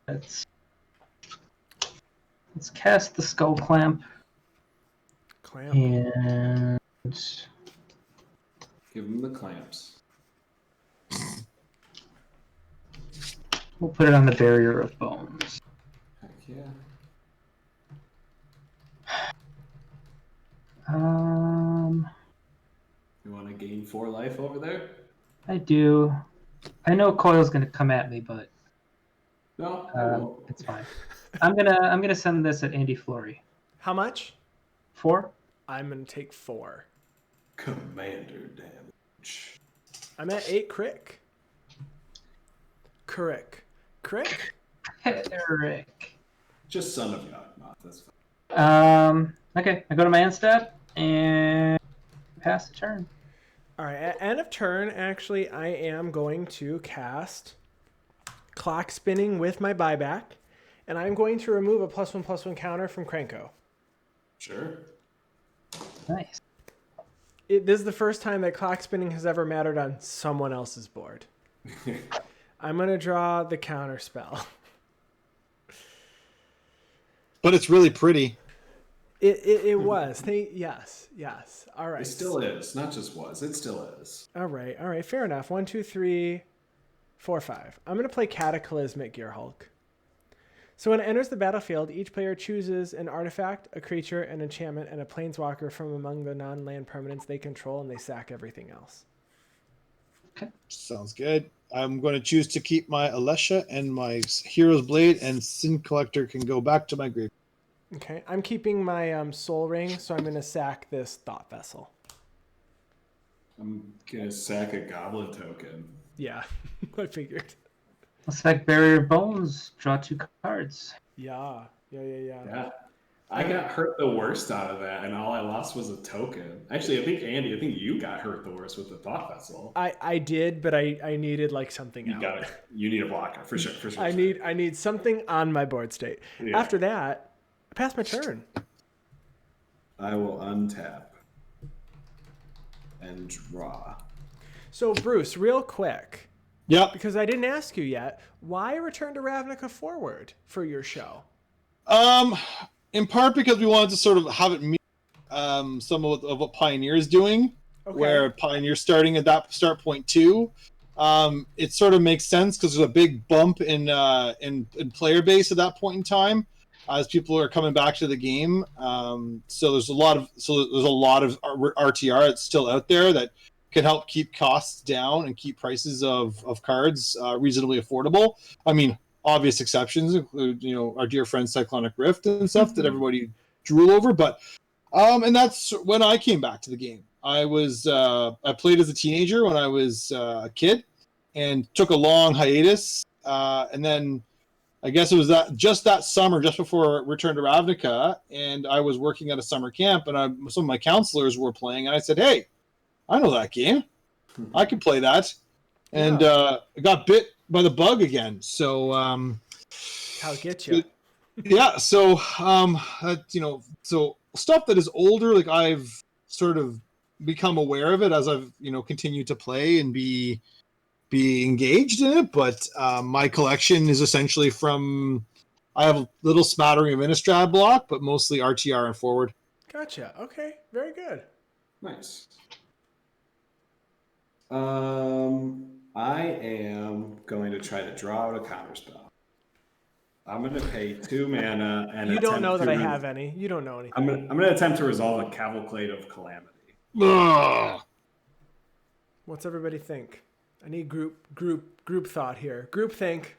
Let's cast the Skull Clamp Clamp. and Give them the clamps. we'll put it on the Barrier of Bones. Heck yeah. You want to gain 4 life over there? I do. I know Coil's gonna come at me, but No. it's fine. I'm gonna send this at Andy Flory. How much? 4. I'm gonna take 4. Commander damage. I'm at 8 crick. Crick. Eric. Just son of Yawgmoth. That's fine. Okay, I go to my end step and pass the turn. All right. At end of turn, actually, I am going to cast Clock Spinning with my buyback, and I'm going to remove a +1/+1 counter from Krenko. Sure. Nice. This is the first time that clock spinning has ever mattered on someone else's board. I'm going to draw the counter spell. But it's really pretty. It was. Yes. All right. It still is. Not just was. It still is. All right. Fair enough. 1, 2, 3, 4, 5. I'm going to play Cataclysmic Gearhulk. So when it enters the battlefield, each player chooses an artifact, a creature, an enchantment, and a planeswalker from among the non-land permanents they control, and they sack everything else. Okay. Sounds good. I'm going to choose to keep my Alesha and my Hero's Blade, and Sin Collector can go back to my grave. Okay. I'm keeping my Soul Ring, so I'm going to sack this Thought Vessel. I'm going to sack a goblin token. Yeah, I figured. Effect Barrier of Bones. Draw 2 cards. Yeah. Yeah. I got hurt the worst out of that, and all I lost was a token. Actually, I think you got hurt the worst with the Thought Vessel. I did, but I needed like something You out. got it. You need a blocker for sure. I need something on my board state. Yeah. After that, I pass my turn. I will untap and draw. So Bruce, real quick, Yep. because I didn't ask you yet, why Return to Ravnica Forward for your show? In part because we wanted to sort of have it meet some of what Pioneer is doing, where Pioneer's starting at that start point too. It sort of makes sense because there's a big bump in player base at that point in time as people are coming back to the game. So there's a lot of RTR that's still out there that can help keep costs down and keep prices of cards reasonably affordable. I mean, obvious exceptions include, our dear friend Cyclonic Rift and stuff that everybody drool over. But and that's when I came back to the game. I played as a teenager when I was a kid and took a long hiatus. And then I guess it was that summer, just before Return to Ravnica, and I was working at a summer camp, and some of my counselors were playing, and I said, "Hey, I know that game. I can play that." And I got bit by the bug again. So How it gets you? yeah. So so stuff that is older, like I've sort of become aware of it as I've continued to play and be engaged in it. But my collection is essentially I have a little smattering of Innistrad block, but mostly RTR and Forward. Gotcha. Okay. Very good. Nice. I am going to try to draw out a counterspell. I'm going to pay 2 mana and You don't know that I have any. You don't know anything. I'm going to attempt to resolve a Cavalcade of Calamity. Ugh. What's everybody think? I need group thought here. Group think.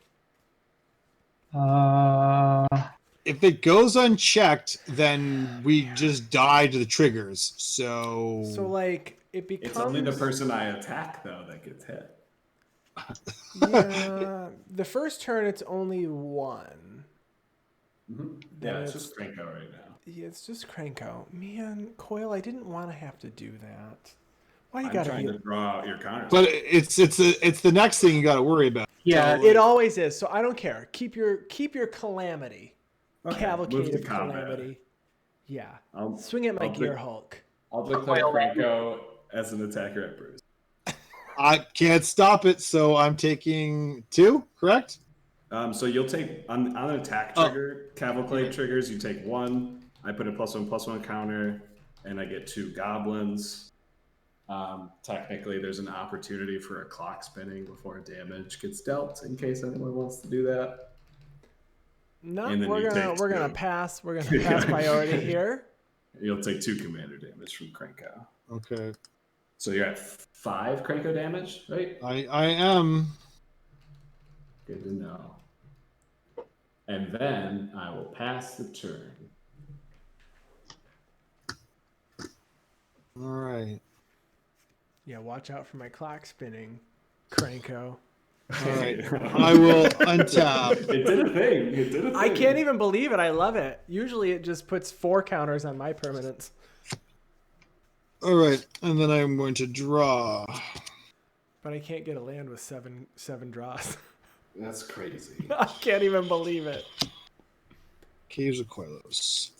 If it goes unchecked, then we just die to the triggers. So like it becomes. It's only the person I attack though that gets hit. Yeah, the first turn it's only 1. Mm-hmm. Yeah, it's just Krenko right now. Yeah, it's just Krenko. Man, Coil, I didn't want to have to do that. Why you I'm gotta trying to draw out your counter. But it's the next thing you got to worry about. Yeah, It always is. So I don't care. Keep your Calamity. Okay, Cavalcade move to of combat. Calamity. Yeah. I'll Swing at my I'll Gear pick- Hulk. I'll declare Krenko as an attacker at Bruce. I can't stop it, so I'm taking 2. Correct? So you'll take on an attack trigger, Cavalcade triggers. You take 1. I put a +1/+1 counter, and I get 2 goblins. Technically, there's an opportunity for a clock spinning before damage gets dealt, in case anyone wants to do that. No, And then we're you gonna take 2. pass. We're gonna pass priority here. You'll take 2 commander damage from Krenko. Okay. So you're at 5 Krenko damage, right? I am. Good to know. And then I will pass the turn. All right. Yeah, watch out for my clock spinning, Krenko. All right. I will untap. It did a thing. I can't even believe it. I love it. Usually it just puts 4 counters on my permanents. All right, and then I'm going to draw. But I can't get a land with seven draws. That's crazy. I can't even believe it. Caves of Quellos.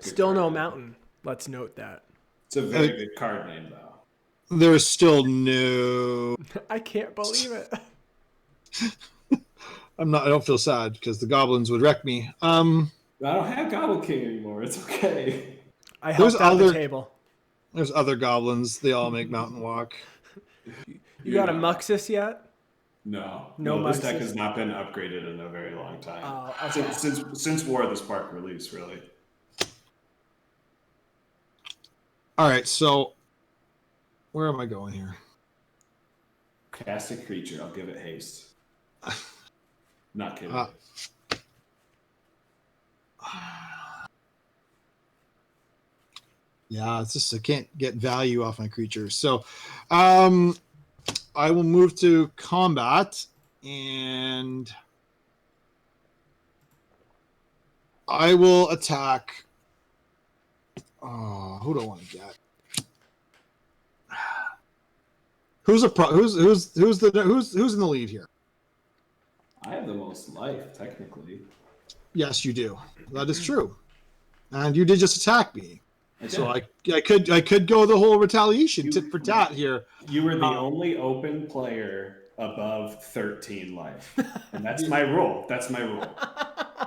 Still no mountain. Let's note that. It's a very good card name, though. There's still no. I can't believe it. I don't feel sad because the goblins would wreck me. I don't have Gobble King anymore. It's okay. I helped out the table. There's other goblins. They all make Mountain Walk. You got a Muxus yet? No, No. This deck has not been upgraded in a very long time. Oh, okay. Since War of the Spark release, really. All right, so where am I going here? Cast a creature. I'll give it haste. Not kidding. Yeah, it's just I can't get value off my creatures. So I will move to combat and I will attack. Who do I want to get? Who's in the lead here? I have the most life, technically. Yes, you do. That is true. And you did just attack me. So I could go the whole retaliation tit for tat here. You were the only open player above 13 life. And that's my rule.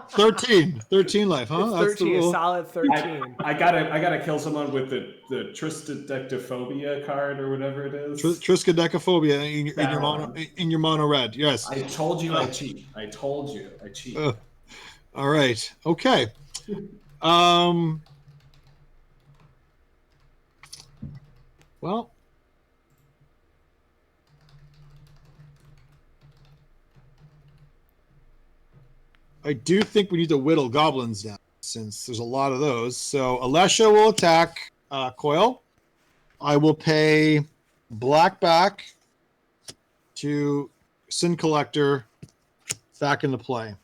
13 life, huh? It's 13, a solid 13. I gotta kill someone with the Triskaidekaphobia card or whatever it is. Triskaidekaphobia in your mono red. Yes. I told you I cheat. I cheat. All right. Okay. Well, I do think we need to whittle goblins down since there's a lot of those. So Alesha will attack Coil. I will pay black back to Sin Collector back into play.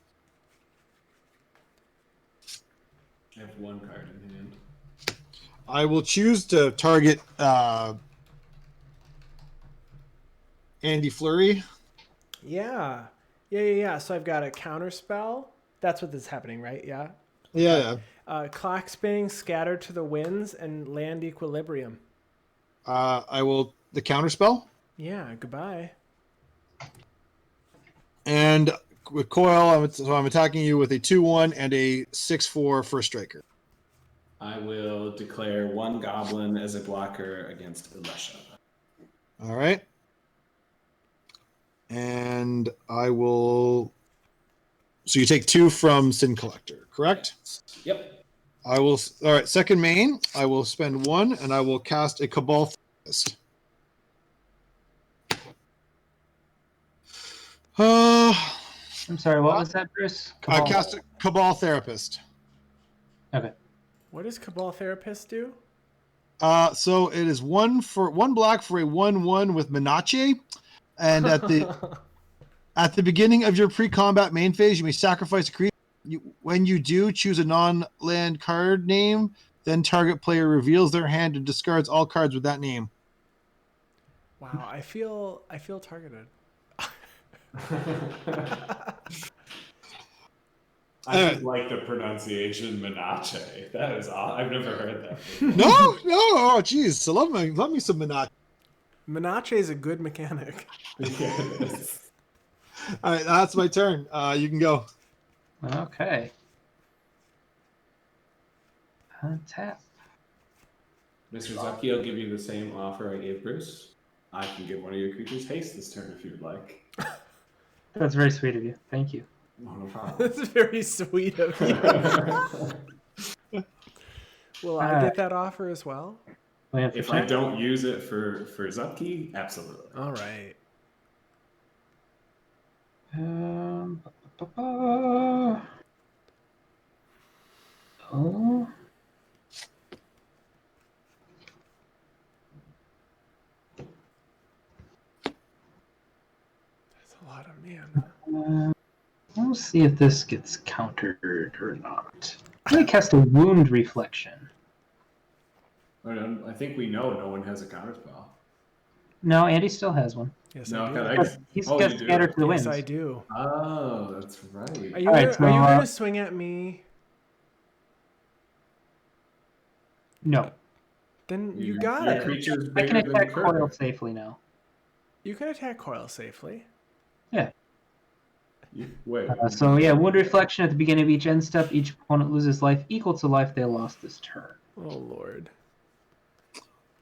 I have one card in hand. I will choose to target Andy Flurry. Yeah. So I've got a counter spell. That's what is happening, right? Yeah. Yeah. Clock spinning, scatter to the winds, and land equilibrium. I will the counter spell. Yeah. Goodbye. And with Coil, I'm attacking you with a 2/1 and a 6/4 first striker. I will declare one goblin as a blocker against Alesha. All right. And I will. So you take 2 from Sin Collector, correct? Yep. I will. All right. Second main. I will spend 1, and I will cast a Cabal Therapist. I'm sorry. What was that, Bruce? I cast a Cabal Therapist. Okay. What does Cabal Therapist do? So it is 1 black for a 1/1 with Menache, and at the beginning of your pre-combat main phase, you may sacrifice a creature. When you do, choose a non-land card name. Then target player reveals their hand and discards all cards with that name. Wow, I feel targeted. I just like the pronunciation Menache. That is odd. I've never heard that before. No. Oh, geez. So love me some Menache. Menache is a good mechanic. Yeah, it is. All right, that's my turn. You can go. Okay. Untap. Mr. Zupke, I'll give you the same offer I gave Bruce. I can give one of your creatures haste this turn if you would like. That's very sweet of you. Thank you. No problem. That's very sweet of you. Will I get that offer as well? If I don't use it for Zupke, absolutely. All right. Oh. That's a lot of mana. We'll see if this gets countered or not. I'm going to cast a Wound Reflection. I think we know no one has a counterspell. No, Andy still has one. Yes, No, I do. He's got Scatter to the Winds. Yes, I do. Oh, that's right. Are you All right, going to swing at me? No. Then you Your got it. creature's I can bigger than attack Coil Kirk. safely now. You can attack Coil safely. Wait. So yeah, wound reflection at the beginning of each end step. Each opponent loses life equal to life they lost this turn. Oh Lord.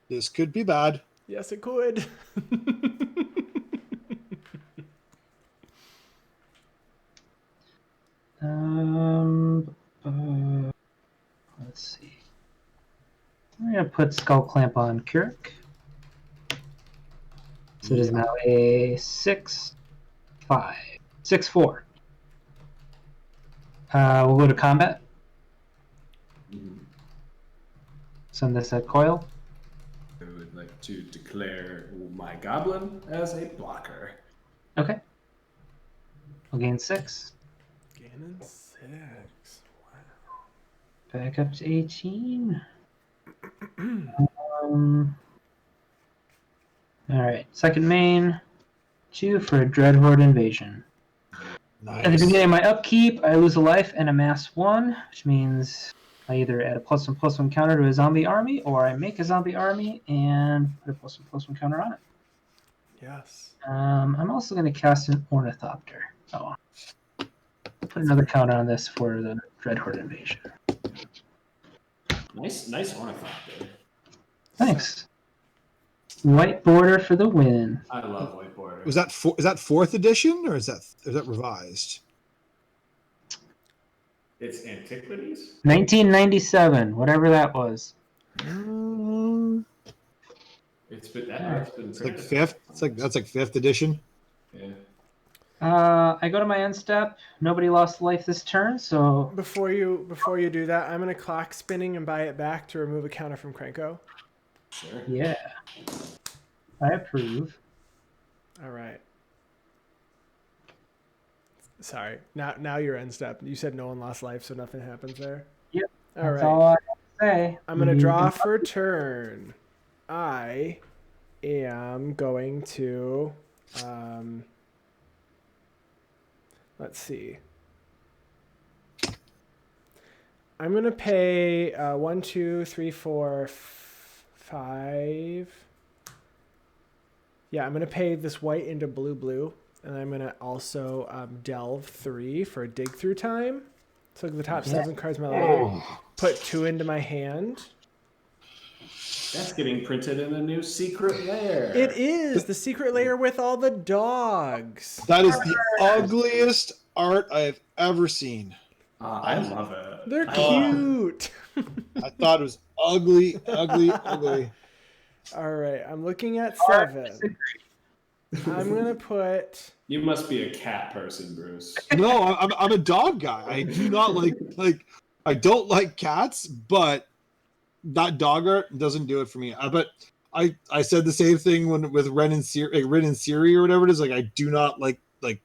This could be bad. Yes, it could. Let's see. I'm gonna put Skull Clamp on Kirk. So it is now a 6-5. 6-4. We'll go to combat. Send this at Coil. I would like to declare my goblin as a blocker. Okay. We'll gain 6. Gaining 6. Back up to 18. Alright, second main. 2 for a Dreadhorde invasion. Nice. At the beginning of my upkeep, I lose a life and amass 1, which means I either add a +1/+1 counter to a zombie army, or I make a zombie army and put a +1/+1 counter on it. Yes. I'm also going to cast an Ornithopter. Oh, put another counter on this for the Dreadhorde invasion. Nice ornithopter. Thanks. White border for the win. I love white border. Is that 4th edition or is that revised? It's Antiquities? 1997, whatever that was. It's been that's been It's like 5th. That's like 5th edition. Yeah. I go to my end step. Nobody lost life this turn, so Before you do that, I'm gonna clock spinning and buy it back to remove a counter from Krenko. Sure. yeah. I approve. All right. Sorry. Now you're end step. You said no one lost life, so nothing happens there. Yep. All That's right. all I have to say. I'm gonna draw for turn. I am going to. Let's see. I'm gonna pay 1, 2, 3, 4, 5. Yeah, I'm gonna pay this white into blue, and I'm gonna also delve 3 for dig through time. So the top 7 cards of my library. Put 2 into my hand. That's getting printed in a new secret lair. It is the secret layer with all the dogs. That is the ugliest art I have ever seen. I love it. They're I love it. cute. I thought it was ugly, ugly, ugly. All right, I'm looking at 7. I'm gonna put. You must be a cat person, Bruce. No, I'm a dog guy. I do not like I don't like cats, but that dog art doesn't do it for me. But I said the same thing with Ren and Siri or whatever it is. Like I do not like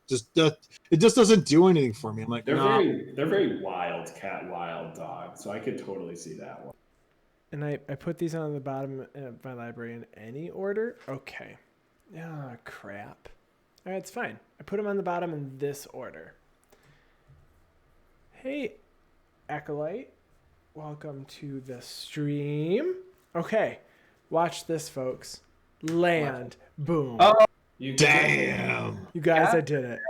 just it just doesn't do anything for me. I'm like They're nah. very wild cat, wild dog. So I could totally see that one. And I put these on the bottom of my library in any order. Okay. Ah, crap. All right, it's fine. I put them on the bottom in this order. Hey, Acolyte. Welcome to the stream. Okay, watch this, folks. Land. Boom. Oh, You Damn. You guys, Yeah. I did it.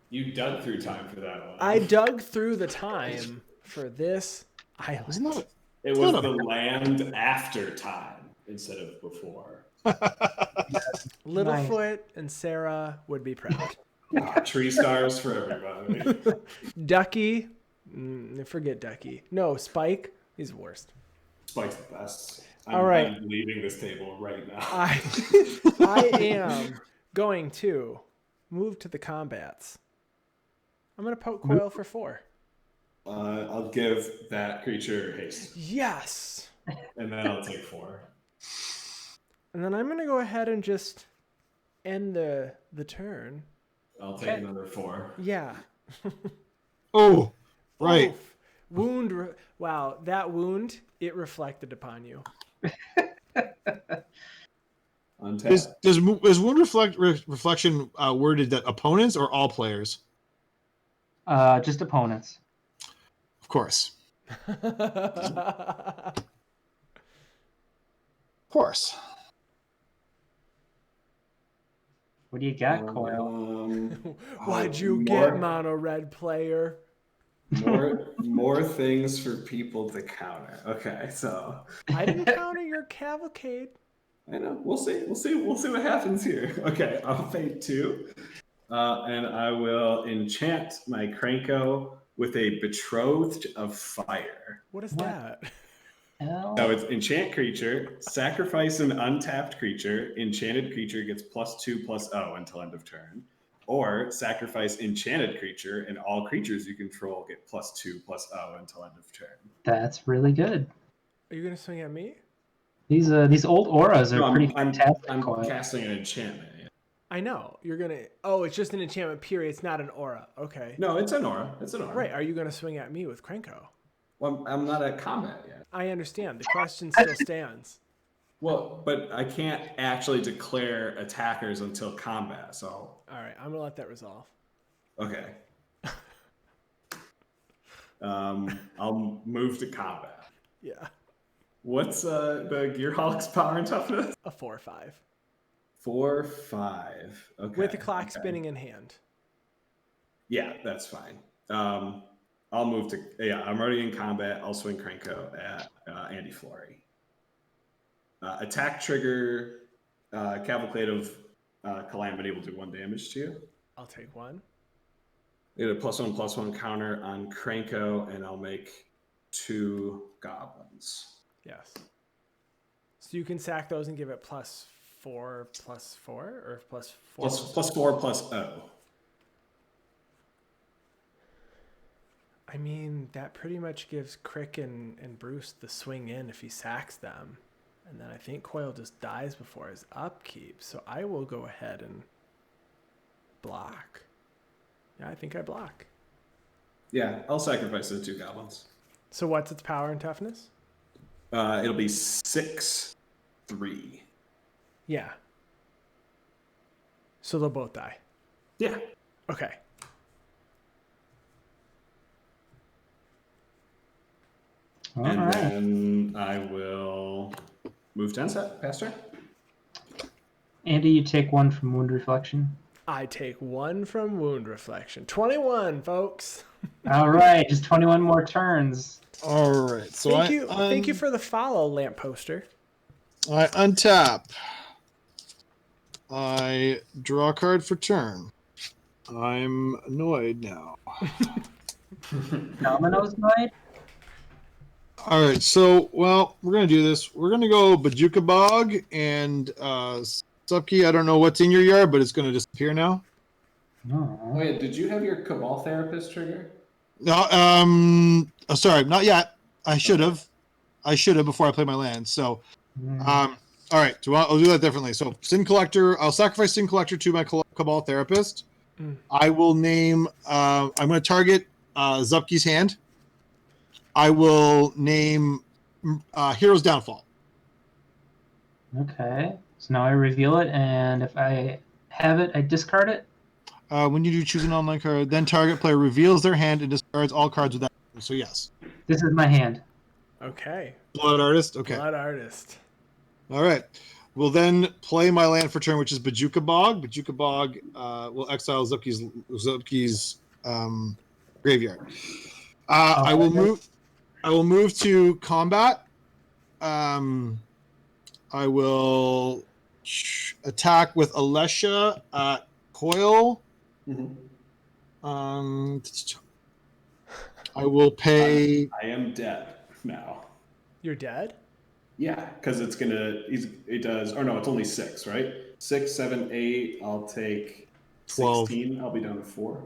You dug through time for that one. I dug through the time for this island. Isn't that It was the land after time instead of before. Littlefoot and Sarah would be proud. Tree stars for everybody. Ducky. Forget Ducky. No, Spike. He's the worst. Spike's the best. All right. I'm leaving this table right now. I am going to move to the combats. I'm going to poke Coil for 4. I'll give that creature haste, Yes. and then I'll take 4. And then I'm going to go ahead and just end the turn. I'll take another 4. Yeah. Oh, right. Oof. Wound. Wow, that wound, it reflected upon you. Untap. Is wound reflection worded that opponents or all players? just opponents. Of course. course. What do you got, Coil? Why'd you get mono red player? More things for people to counter. Okay, so I didn't counter your cavalcade. I know. We'll see what happens here. Okay, I'll pay 2. And I will enchant my Krenko with a Betrothed of Fire. What is that? So it's enchant creature, sacrifice an untapped creature, enchanted creature gets +2/+0 until end of turn. Or sacrifice enchanted creature, and all creatures you control get +2/+0 until end of turn. That's really good. Are you gonna swing at me? These old auras are pretty I'm fantastic. Coil. casting an enchantment. Yeah. I know. You're gonna. Oh, it's just an enchantment. Period. It's not an aura. Okay. No, it's an aura. It's an aura. Right. Are you gonna swing at me with Krenko? Well, I'm not at combat yet. I understand. The question still stands. Well, but I can't actually declare attackers until combat, so... All right, I'm going to let that resolve. Okay. I'll move to combat. Yeah. What's the Gearhulk's power and toughness? A 4/5. 4/5. Okay. With the clock spinning in hand. Yeah, that's fine. I'll move to... Yeah, I'm already in combat. I'll swing Krenko at Andy Flory. Attack trigger, Cavalcade of Calamity will do 1 damage to you. I'll take 1. Get a +1/+1 counter on Krenko, and I'll make 2 goblins. Yes. So you can sack those and give it +4/+4 or +4? +4/+0. I mean, that pretty much gives Crick and Bruce the swing in if he sacks them. And then I think Coil just dies before his upkeep. So I will go ahead and block. Yeah, I think I block. Yeah, I'll sacrifice the 2 goblins. So what's its power and toughness? It'll be 6/3. Yeah. So they'll both die. Yeah. Okay. Then I will move 10 set, Pastor. Andy, you take 1 from Wound Reflection. I take 1 from Wound Reflection. 21, folks. All right, just 21 more turns. All right. So Thank you for the follow, lamp poster. I untap. I draw a card for turn. I'm annoyed now. Domino's night? All right, so, well, we're going to do this. We're going to go Bajuka Bog and Zupke. I don't know what's in your yard, but it's going to disappear now. Oh, yeah. Did you have your Cabal Therapist trigger? No, sorry, not yet. I should have. Before I play my land. So, all right, so I'll do that differently. So, Sin Collector, I'll sacrifice Sin Collector to my Cabal Therapist. I will name, I'm going to target Zupke's hand. I will name Hero's Downfall. Okay. So now I reveal it, and if I have it, I discard it? When you do choose an online card, then target player reveals their hand and discards all cards with that. So yes. This is my hand. Okay. Blood Artist? Okay. Blood Artist. All right. We'll then play my land for turn, which is Bajuka Bog. Bajuka Bog will exile Zupke's graveyard. I will move to combat. I will attack with Alesha at Coil. I will pay. I am dead now. You're dead? Yeah, because it's it's only 6, right? 6, 7, 8. I'll take 12. 16. I'll be down to 4.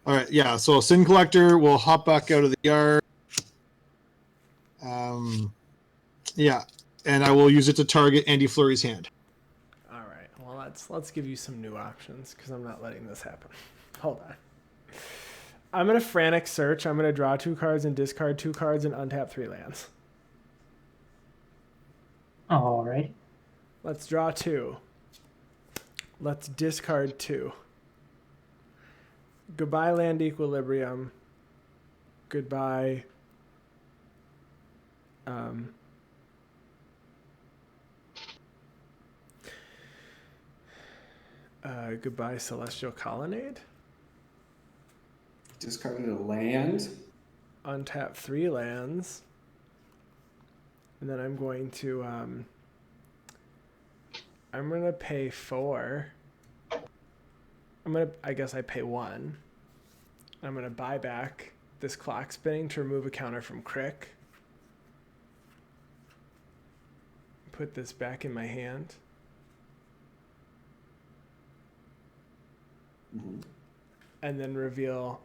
All right, yeah. So Sin Collector will hop back out of the yard. Yeah, and I will use it to target Andy Fleury's hand. All right. Well, let's give you some new options because I'm not letting this happen. Hold on. I'm gonna frantic search. I'm gonna draw 2 cards and discard 2 cards and untap 3 lands. All right. Let's draw 2. Let's discard 2. Goodbye, Land Equilibrium. Goodbye. Goodbye, Celestial Colonnade. Discarded a land. Untap 3 lands. And then I'm going to pay 4. I guess I pay 1. I'm gonna buy back this clock spinning to remove a counter from Crick. Put this back in my hand. Mm-hmm. And then reveal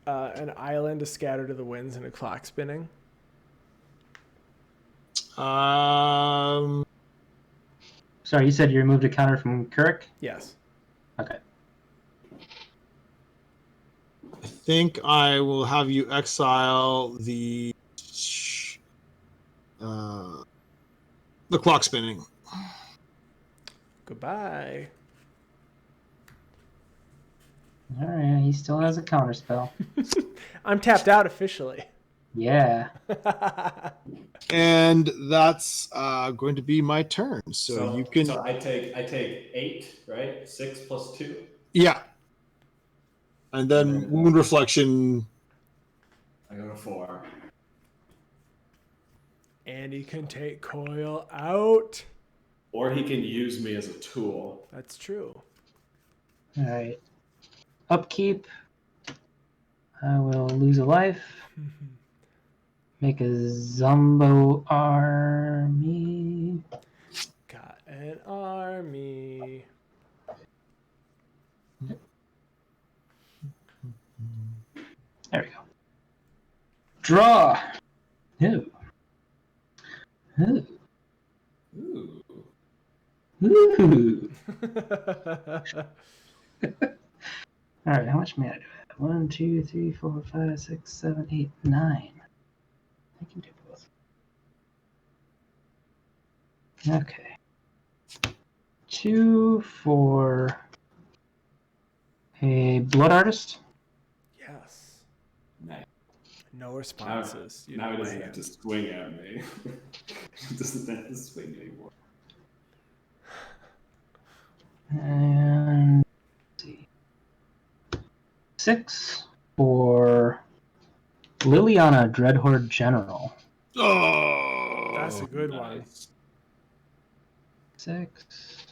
an island to scatter to the winds and a clock spinning. Sorry, you said you removed a counter from Kirk? Yes. Okay. I think I will have you exile the clock spinning. Goodbye. All right, he still has a counter spell. I'm tapped out officially. Yeah. And that's going to be my turn. So you can. So I take 8, right? 6 plus 2. Yeah. And then Wound Reflection. I go to 4. And he can take Coil out. Or he can use me as a tool. That's true. All right. Upkeep. I will lose a life. Make a Zombo army. Got an army. There we go. Draw. Ooh. Ooh. Ooh. Ooh. All right, how much mana do I have? 1, 2, 3, 4, 5, 6, 7, 8, 9. I can do both. Okay. 2 for a Blood Artist. Yes. Nice. No responses. Now he doesn't have to swing at me. He doesn't have to swing anymore. And let's see. 6 for Liliana Dreadhorde General. Oh, That's a good one. 6.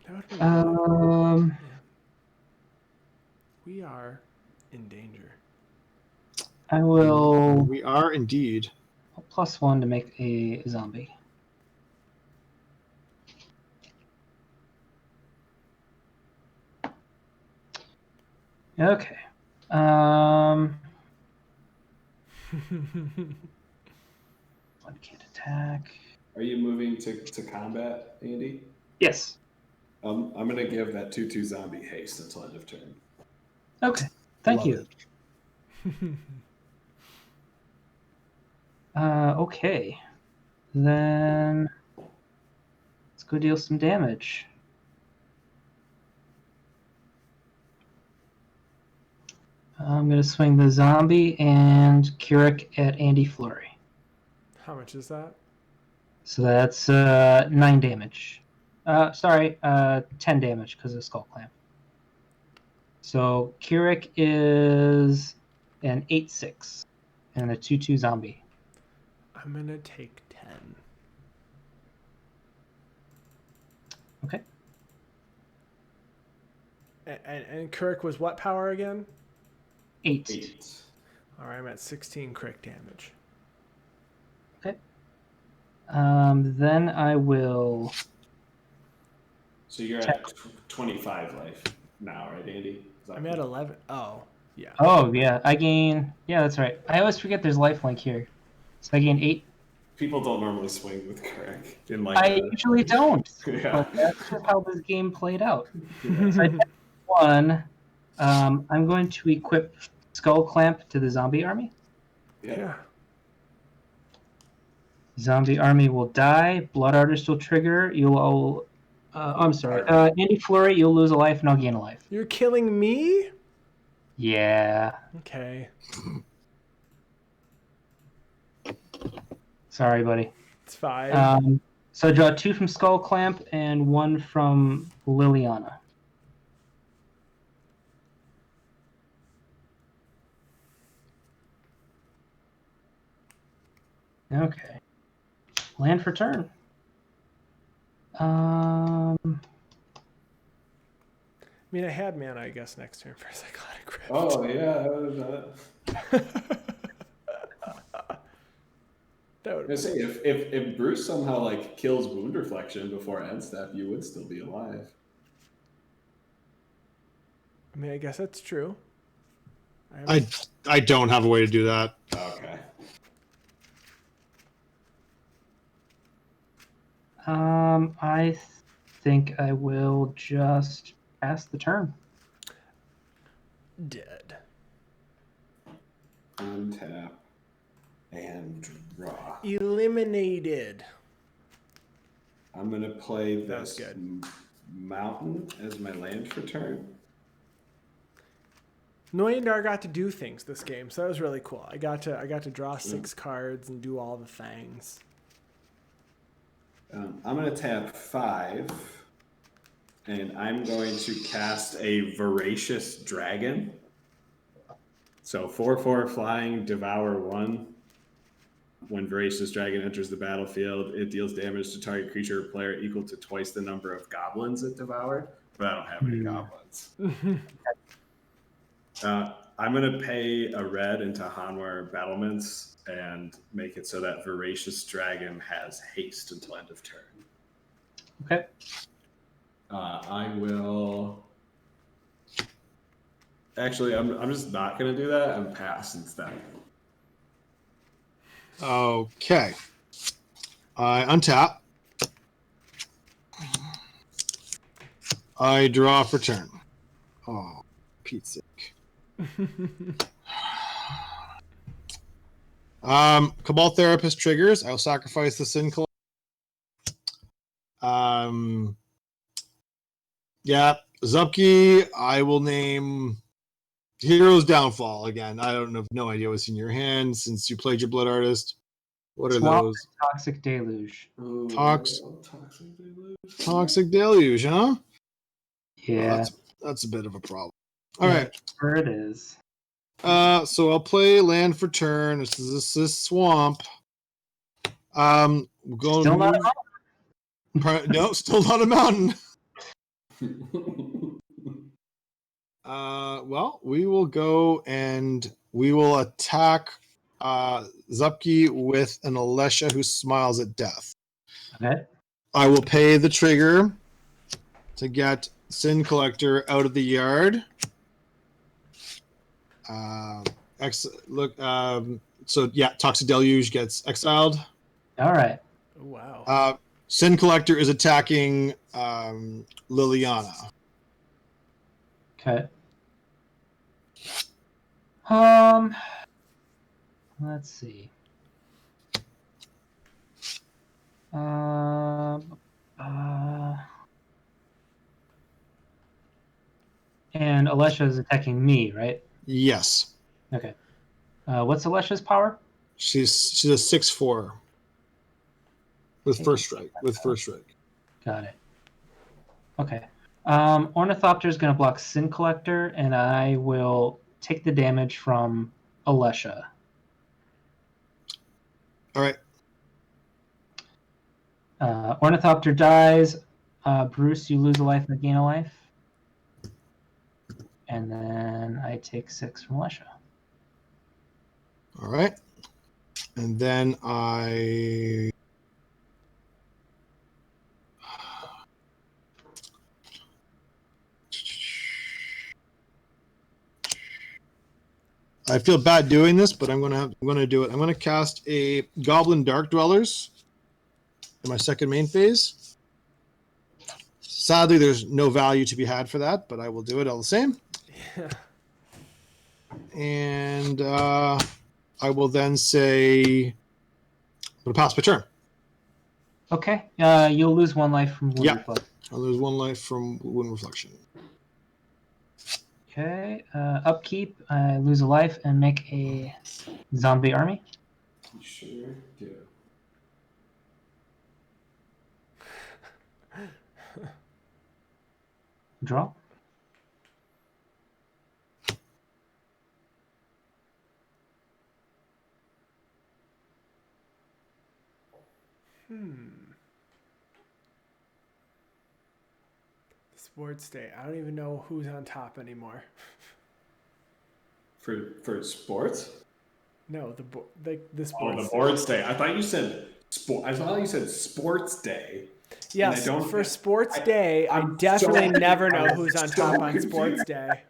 That would be really... Yeah. We are in danger. I will we are indeed. +1 to make a zombie. Okay. One can't attack. Are you moving to combat, Andy? Yes. I'm going to give that 2/2 zombie haste until end of turn. Okay. Thank Love you. Okay. Then let's go deal some damage. I'm going to swing the zombie and Keurig at Andy Flurry. How much is that? So that's 9 damage. 10 damage because of Skull Clamp. So Keurig is an 8/6 and a 2/2 zombie. I'm going to take 10. Okay. And Kirk was what power again? 8. 8. All right, I'm at 16 crick damage. Okay. Then I will. So you're at 25 life now, right, Andy? I'm at 11. Oh, yeah. Oh, yeah. I gain. Yeah, that's right. I always forget there's lifelink here. So I gain 8. People don't normally swing with Craig. I usually don't. Yeah. But that's just how this game played out. Yeah. So I take 1. I'm going to equip Skull Clamp to the zombie army. Yeah. Zombie army will die. Blood Artist will trigger. You'll. I'm sorry. Andy Flurry, you'll lose a life and I'll gain a life. You're killing me? Yeah. Okay. Sorry, buddy. It's fine. So I draw 2 from Skull Clamp and 1 from Liliana. Okay. Land for turn. I mean, I had mana, I guess, next turn for Psychotic Rift. Oh yeah, That would I say if Bruce somehow like kills Wound Reflection before end step, you would still be alive. I mean, I guess that's true. I don't have a way to do that. Okay. I think I will just pass the turn. Dead. Untap and draw. Eliminated. I'm gonna play That was this good. mountain as my land for turn. Noyan Dar got to do things this game, so that was really cool. I got to draw 6 cards and do all the things. I'm going to tap 5, and I'm going to cast a Voracious Dragon. So 4/4 flying, devour 1. When Voracious Dragon enters the battlefield, it deals damage to target creature or player equal to twice the number of goblins it devoured. But I don't have any goblins. I'm going to pay a red into Hanwar Battlements and make it so that Voracious Dragon has haste until end of turn. Okay. I will... Actually, I'm just not going to do that. I'm pass instead. Okay. I untap. I draw for turn. Oh, Pete's sake. Cabal Therapist triggers. I'll sacrifice the Sin Collector. Yeah, Zupke, I will name Hero's Downfall again. I don't have no idea what's in your hand since you played your Blood Artist. What are Swamp those? Toxic Deluge. Ooh, Toxic Deluge. Toxic Deluge, huh? Yeah, Well, that's a bit of a problem. All right. Where it is. So I'll play land for turn. This is Swamp. We're going Still to not move. No, still not a mountain. Well, we will go and we will attack Zupke with an Alesha who smiles at death. Okay. I will pay the trigger to get Sin Collector out of the yard. So yeah, Toxic Deluge gets exiled. All right. Oh, wow. Sin Collector is attacking Liliana. Okay. Let's see. And Alesha is attacking me, right? Yes. Okay. What's Alesha's power? She's a 6/4 with first strike. Got it. Okay. Ornithopter is going to block Sin Collector, and I will take the damage from Alesha. All right. Ornithopter dies. Bruce, you lose a life and gain a life. And then I take 6 from Alesha. All right. And then I feel bad doing this, but I'm gonna do it. I'm gonna cast a Goblin Dark Dwellers in my second main phase. Sadly, there's no value to be had for that, but I will do it all the same. Yeah. And I will then say I'm gonna pass my turn. Okay. You'll lose 1 life from Wound Reflection. I'll lose 1 life from Wound Reflection. Okay. Upkeep. I lose a life and make a zombie army. You sure do. Draw. Sports day. I don't even know who's on top anymore. For sports? No, the Oh, sports. the boards day. I thought you said sport. I thought you said sports day. Yes, And I don't for sports day, I definitely never know who's on top on sports day.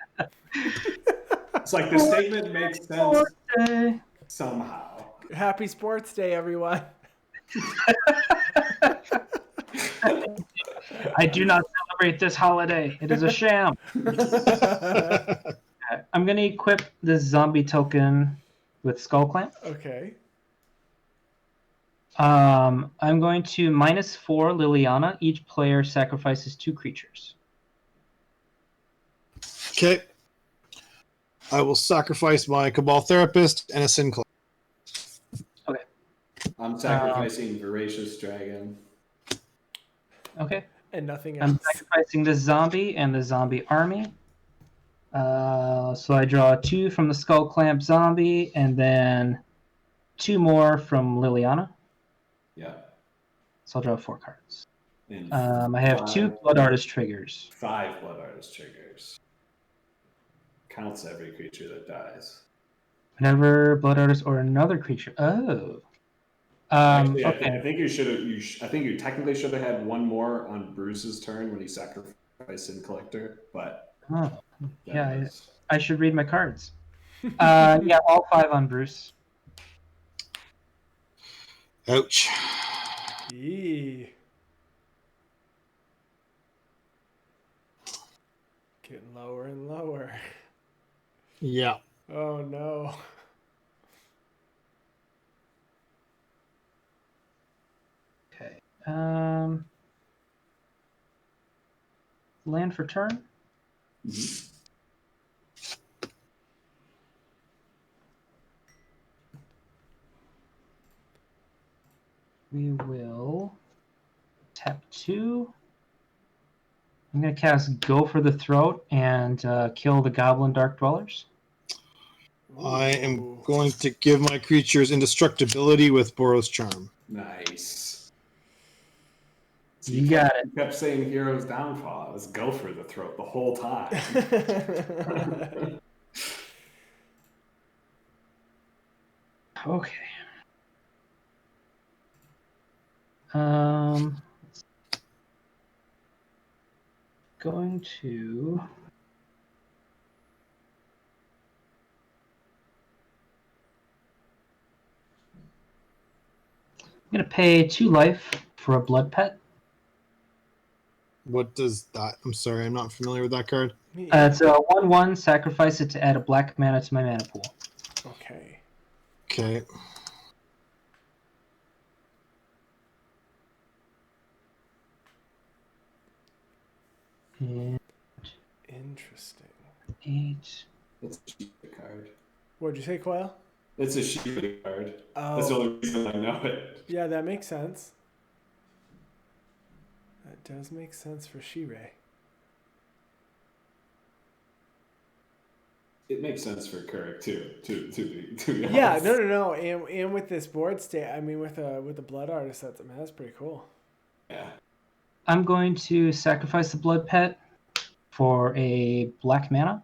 It's like the statement makes sense Sports day. somehow. Happy sports day, everyone. I do not celebrate this holiday. It is a sham. I'm going to equip this zombie token with Skull Clamp. Okay. I'm going to -4 Liliana. Each player sacrifices 2 creatures. Okay. I will sacrifice my Cabal Therapist and a Sinclair. Okay. I'm sacrificing Voracious Dragon. Okay. And nothing else. I'm sacrificing this zombie and the zombie army. So I draw 2 from the Skull Clamp zombie and then 2 more from Liliana. Yeah. So I'll draw 4 cards. And I have 2 Blood Artist triggers. 5 Blood Artist triggers. Counts every creature that dies. Whenever Blood Artist or another creature. Oh. Actually, Okay. I think you should have. I think you technically should have had one more on Bruce's turn when he sacrificed Sin Collector, but Oh, that yeah, was- I should read my cards. Yeah, all 5 on Bruce. Ouch. Yee. Getting lower and lower. Yeah. Oh no. Okay. Land for turn. Mhm. We will tap 2. I'm going to cast Go for the Throat and kill the Goblin Dark Dwellers. I am Ooh. going to give my creatures indestructibility with Boros Charm. Nice. So You got it. You kept saying Hero's Downfall. It was go for the throat the whole time. Okay. Going to I'm going to pay 2 life for a blood pet. What does that? I'm sorry, I'm not familiar with that card. It's a 1/1. Sacrifice it to add a black mana to my mana pool. Okay. Okay. And Interesting. 8. It's a Shiva card. What'd you say, Quail? It's a Shiva card. Oh. That's the only reason I know it. Yeah, that makes sense. That does make sense for Shirei. It makes sense for Kirk too. To be honest. Yeah, no. And with this board state, I mean, with the blood artist, that's pretty cool. Yeah. I'm going to sacrifice the blood pet for a black mana.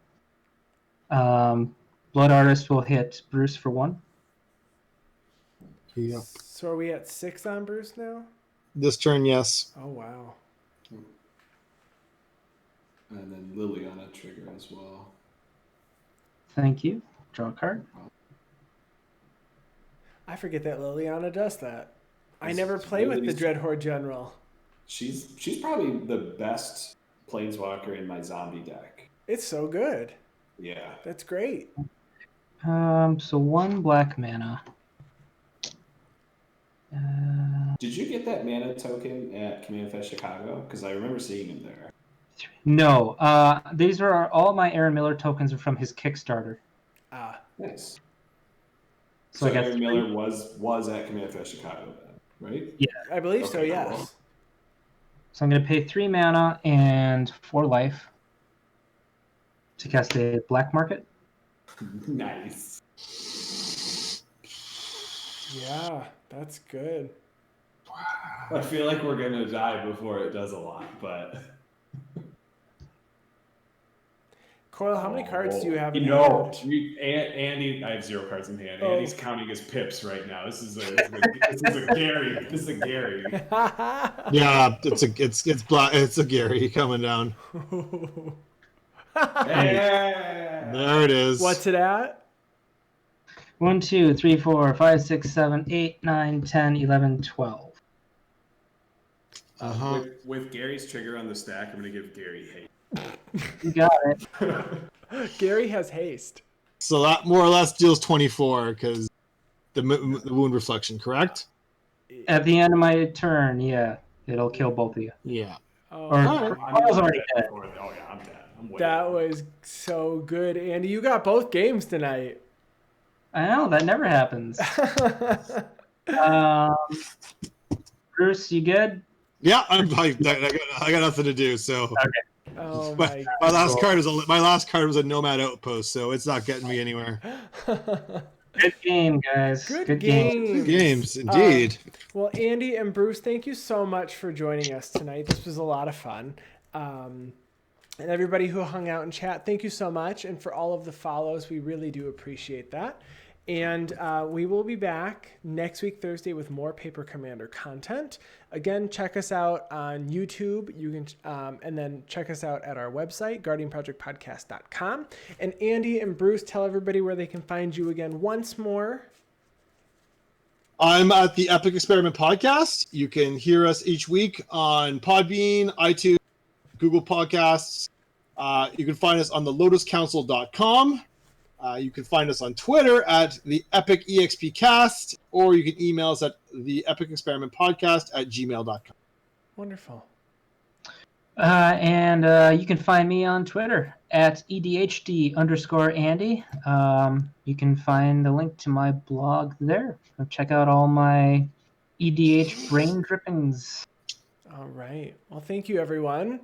Blood artist will hit Bruce for 1. Yep. So are we at 6 on Bruce now? This turn, yes. Oh wow. And then Liliana trigger as well. Thank you. Draw a card. I forget that Liliana does that. I It's never play with the really- Dreadhorde General. She's probably the best planeswalker in my zombie deck. It's so good. Yeah. That's great. So 1 black mana. Did you get that mana token at Command Fest Chicago? Because I remember seeing him there. No, these are all my Aaron Miller tokens are from his Kickstarter. Ah, Nice. So I got Aaron 3. Miller was at Command Fest Chicago then, right? I believe so. Okay, Yes. cool. So I'm going to pay 3 mana and 4 life to cast a Black Market. Nice. Yeah, that's good. I feel like we're gonna die before it does a lot, but Coyle, how many cards do you have in You know, hand? Andy, I have 0 cards in hand. Oh. Andy's counting his pips right now. This is a Gary. This is a Gary. Yeah, it's black. It's a Gary coming down. Yeah. There it is. What's it at? 1, 2, 3, 4, 5, 6, 7, 8, 9, 10, 11, 12. With Gary's trigger on the stack, I'm gonna give Gary hate. You got it. Gary has haste. So that more or less deals 24 because the wound reflection, correct? At the end of my turn, yeah, it'll kill both of you. Yeah. Oh, Or I'm Coyle's already dead dead. before- Oh yeah, I'm dead. I'm way that dead. was so good, Andy. You got both games tonight. I know, that never happens. Bruce, you good? Yeah, I got nothing to do. So Oh my my last card was a Nomad Outpost, so it's not getting me anywhere. Good game, guys. Good game. game. Good games, indeed. Well, Andy and Bruce, thank you so much for joining us tonight. This was a lot of fun. And everybody who hung out and chat, thank you so much. And for all of the follows, we really do appreciate that. And we will be back next week, Thursday, with more Paper Commander content. Again, check us out on YouTube. You can, and then check us out at our website, guardianprojectpodcast.com. And Andy and Bruce, tell everybody where they can find you again once more. I'm at the Epic Experiment Podcast. You can hear us each week on Podbean, iTunes, Google Podcasts. You can find us on thelotuscouncil.com. You can find us on Twitter at the Epic EXP Cast, or you can email us at the Epic Experiment Podcast at gmail.com. Wonderful. And you can find me on Twitter at EDHD_Andy. You can find the link to my blog there. Check out all my EDH brain drippings. All right. Well, thank you, everyone.